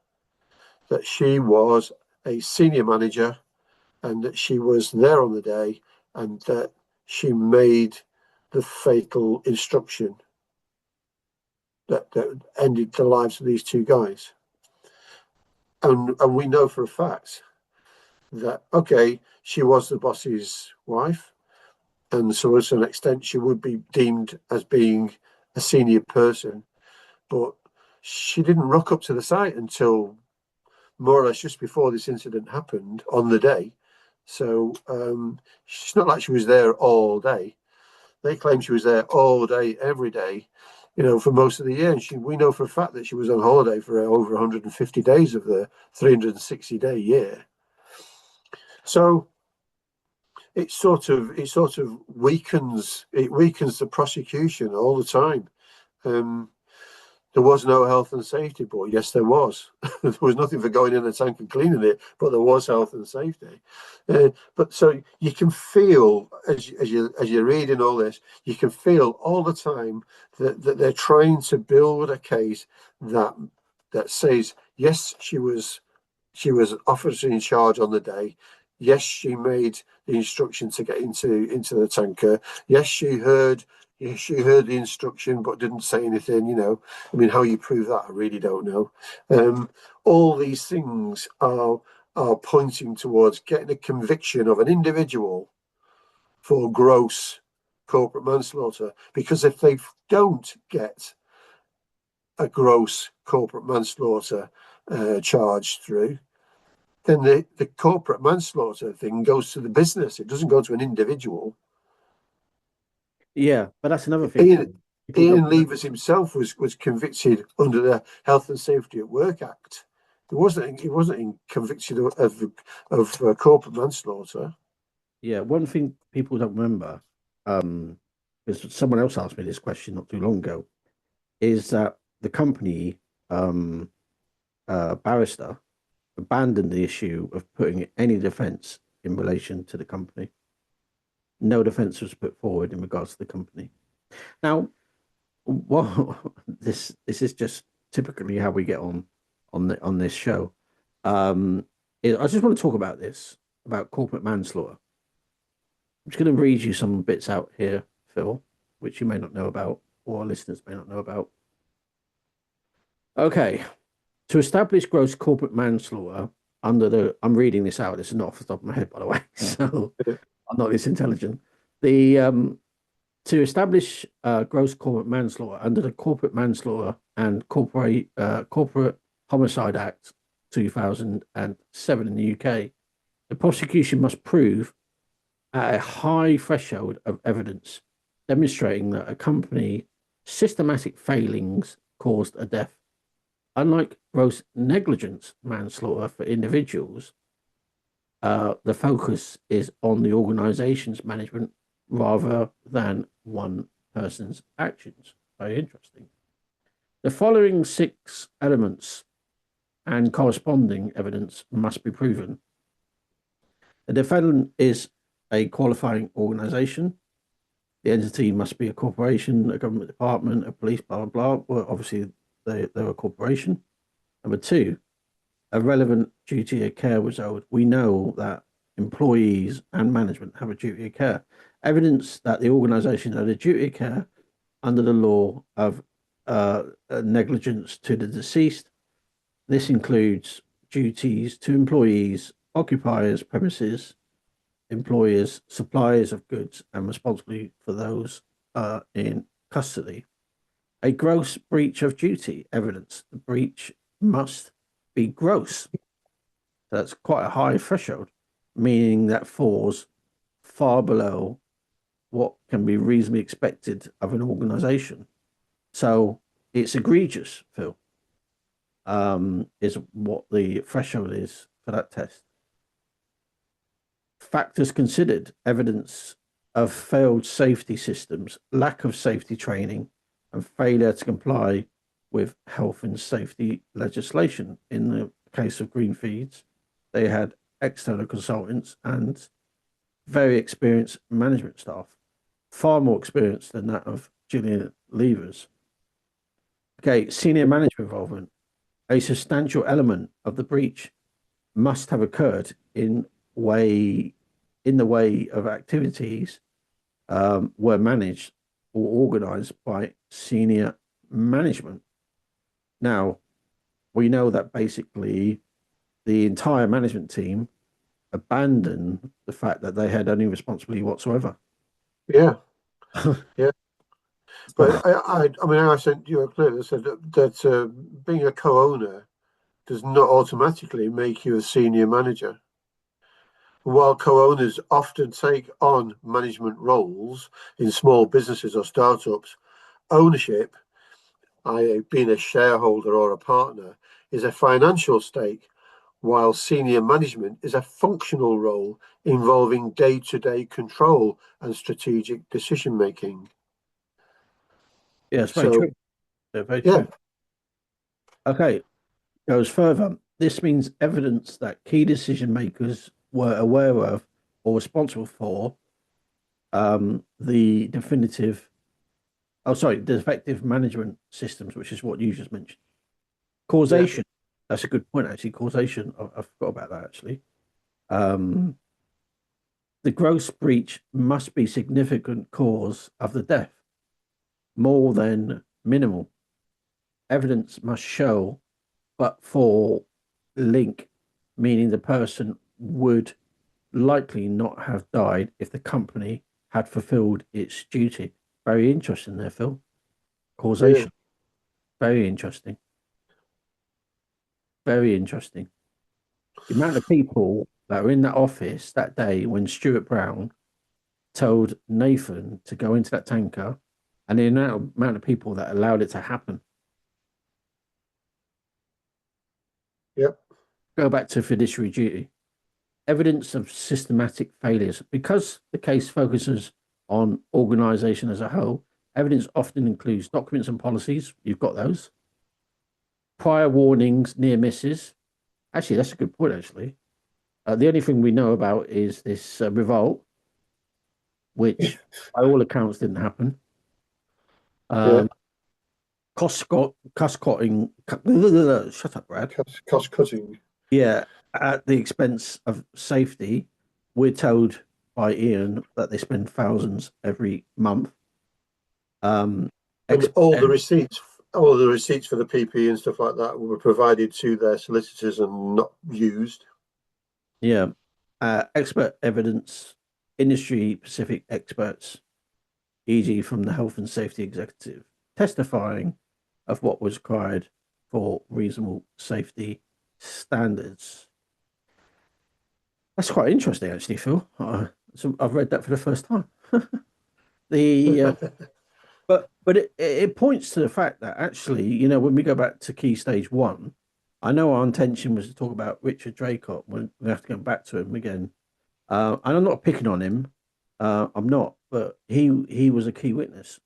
that she was a senior manager and that she was there on the day and that she made the fatal instruction that ended the lives of these two guys. And we know for a fact that, okay, she was the boss's wife, and so to an extent she would be deemed as being a senior person, but she didn't rock up to the site until more or less just before this incident happened on the day. So it's not like she was there all day. They claim she was there all day, every day, for most of the year. And we know for a fact that she was on holiday for over 150 days of the 360-day year. So it sort of weakens the prosecution all the time. There was no health and safety, but yes, there was. There was nothing for going in the tank and cleaning it, but there was health and safety. But so you can feel as you're reading all this, you can feel all the time that they're trying to build a case that says yes, she was officer in charge on the day. Yes, she made the instruction to get into the tanker. Yes, she heard the instruction but didn't say anything. How you prove that, I really don't know. All these things are pointing towards getting a conviction of an individual for gross corporate manslaughter, because if they don't get a gross corporate manslaughter charge through, then the corporate manslaughter thing goes to the business. It doesn't go to an individual. Yeah, but that's another thing. Ian Leivers himself was convicted under the Health and Safety at Work Act. He wasn't convicted of corporate manslaughter. Yeah, one thing people don't remember, because someone else asked me this question not too long ago, is that the company barrister abandoned the issue of putting any defence in relation to the company. No defence was put forward in regards to the company. Now, this is just typically how we get on this show. I just want to talk about corporate manslaughter. I'm just going to read you some bits out here, Phil, which you may not know about, or our listeners may not know about. Okay. To establish gross corporate manslaughter I'm reading this out. This is not off the top of my head, by the way. So I'm not this intelligent. The To establish gross corporate manslaughter under the Corporate Manslaughter and Corporate Homicide Act 2007 in the UK, the prosecution must prove at a high threshold of evidence demonstrating that a company systematic failings caused a death. Unlike gross negligence manslaughter for individuals, the focus is on the organization's management rather than one person's actions. Very interesting. The following 6 elements and corresponding evidence must be proven. The defendant is a qualifying organization. The entity must be a corporation, a government department, a police, blah, blah, blah. Well, obviously, they're a corporation. Number 2, a relevant duty of care was owed. We know that employees and management have a duty of care. Evidence that the organisation had a duty of care under the law of negligence to the deceased. This includes duties to employees, occupiers, premises, employers, suppliers of goods, and responsibility for those in custody. A gross breach of duty evidence. The breach must be gross. That's quite a high threshold, meaning that falls far below what can be reasonably expected of an organization. So it's egregious, Phil, is what the threshold is for that test. Factors considered: evidence of failed safety systems, lack of safety training, and failure to comply with health and safety legislation. In the case of Greenfeeds, they had external consultants and very experienced management staff, far more experienced than that of Gillian Leivers. Okay, senior management involvement. A substantial element of the breach must have occurred in the way of activities were managed or organized by senior management. Now, we know that basically the entire management team abandoned the fact that they had any responsibility whatsoever. Yeah. Yeah. But I mean, I sent you a clip that said that being a co-owner does not automatically make you a senior manager. While co-owners often take on management roles in small businesses or startups, ownership, i.e. being a shareholder or a partner, is a financial stake, while senior management is a functional role involving day-to-day control and strategic decision-making. Yeah, it's very true. Very true. Okay, goes further. This means evidence that key decision makers were aware of or responsible for the defective management systems, which is what you just mentioned. Causation. Yeah. That's a good point, actually. Causation. I forgot about that, actually. The gross breach must be significant cause of the death, more than minimal. Evidence must show, but for link, meaning the person would likely not have died if the company had fulfilled its duty. Very interesting there, Phil. Causation. Yeah. Very interesting. Very interesting. The amount of people that were in that office that day when Stuart Brown told Nathan to go into that tanker, and the amount of people that allowed it to happen. Yep. Go back to fiduciary duty. Evidence of systematic failures. Because the case focuses on organisation as a whole, evidence often includes documents and policies. You've got those. Prior warnings, near misses. Actually, that's a good point, actually. The only thing we know about is this revolt, which by all accounts didn't happen. Cost cutting. Shut up, Brad. Cost cutting. Yeah, at the expense of safety. We're told by Ian that they spend thousands every month. And all the receipts for the PPE and stuff like that were provided to their solicitors and not used. Yeah, expert evidence industry-specific experts, e.g. from the Health and Safety Executive, testifying of what was required for reasonable safety standards. That's quite interesting, actually, Phil. So I've read that for the first time. But it points to the fact that actually, you know, when we go back to Key Stage 1, I know our intention was to talk about Richard Draycott. We have to go back to him again. And I'm not picking on him. I'm not, but he was a key witness.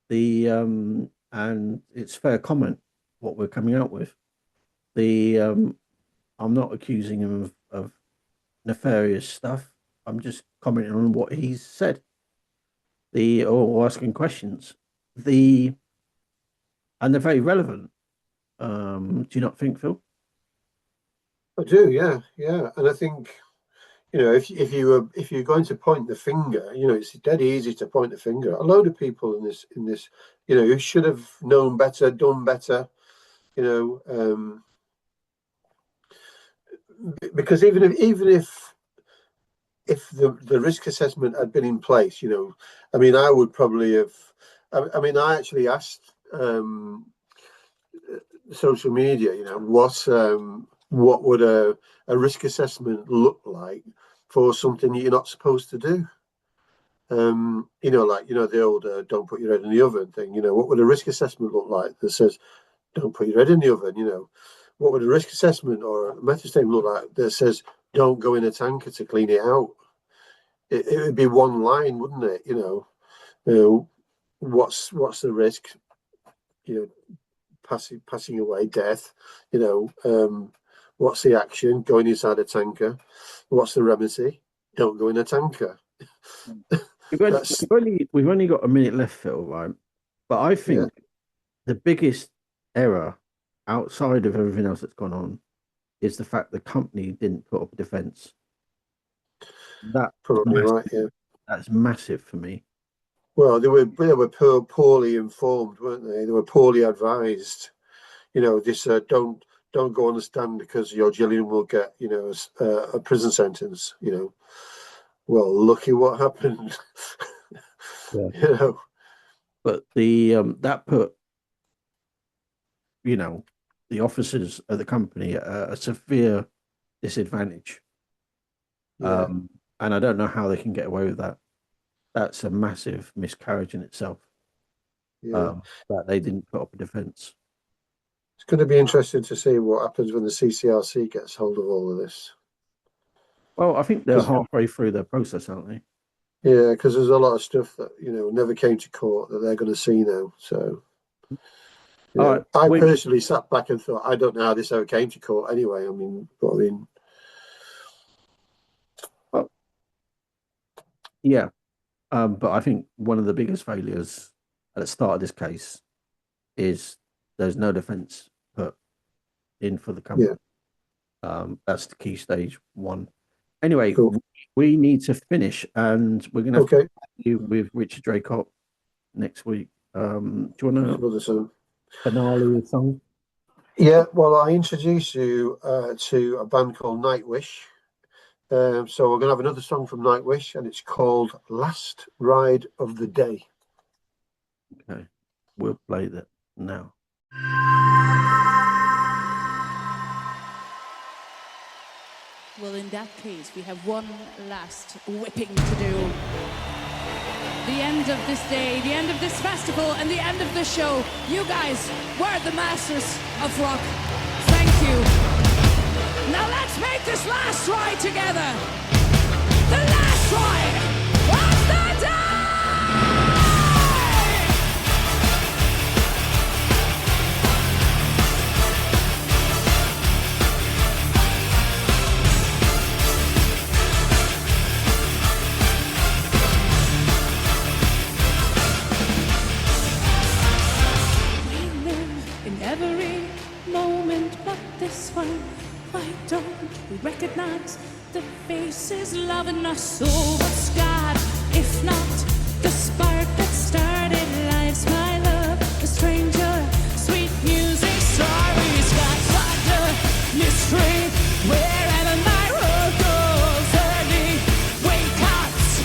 And it's fair comment what we're coming out with. I'm not accusing him of nefarious stuff. I'm just commenting on what he's said. Or asking questions. And they're very relevant. Do you not think, Phil? I do, yeah. And I think, you know, if you're going to point the finger, you know, it's dead easy to point the finger. A load of people in this, you know, who should have known better, done better, you know, because even if the risk assessment had been in place, you know, I mean, I would probably have. I mean, I actually asked social media, you know, what would a risk assessment look like for something you're not supposed to do? You know, like, you know, the old "don't put your head in the oven" thing. You know, what would a risk assessment look like that says "don't put your head in the oven"? You know, what would a risk assessment or a method statement look like that says "don't go in a tanker to clean it out"? It would be one line, wouldn't it? You know, what's the risk? You know, passing away, death. You know, what's the action? Going inside a tanker. What's the remedy? Don't go in a tanker. We've only got a minute left, Phil, right? But I think the biggest error outside of everything else that's gone on is the fact the company didn't put up a defence. That's probably massive. right. Yeah, that's massive for me. Well, they were poorly informed, weren't they? They were poorly advised. You know, this don't go on the stand because your Gillian will get, you know, a prison sentence. You know, well, look at what happened. Yeah. You know, but that put, you know, the officers of the company at a severe disadvantage. Yeah. And I don't know how they can get away with that. That's a massive miscarriage in itself. Yeah. That they didn't put up a defence. It's going to be interesting to see what happens when the CCRC gets hold of all of this. Well, I think they're halfway through their process, aren't they? Yeah, because there's a lot of stuff that, you know, never came to court that they're going to see now. So, right, I personally sat back and thought, I don't know how this ever came to court anyway. I mean, yeah. But I think one of the biggest failures at the start of this case is there's no defence put in for the company. Yeah. That's the Key Stage 1. Anyway, cool. We need to finish, and we're going to have to you with Richard Draycott next week. Do you want to finale a song? Yeah, well, I introduced you to a band called Nightwish. So we're going to have another song from Nightwish, and it's called Last Ride of the Day. Okay, we'll play that now. Well, in that case, we have one last whipping to do. The end of this day, the end of this festival, and the end of the show. You guys were the masters of rock. Thank you. Now let's make this last ride together. The last ride of the day! Every moment but this one, why don't we recognize the faces loving us so? What's God, if not the spark that started life's my love, a stranger, sweet music, stories, got wonder, mystery, wherever my road goes, early wake ups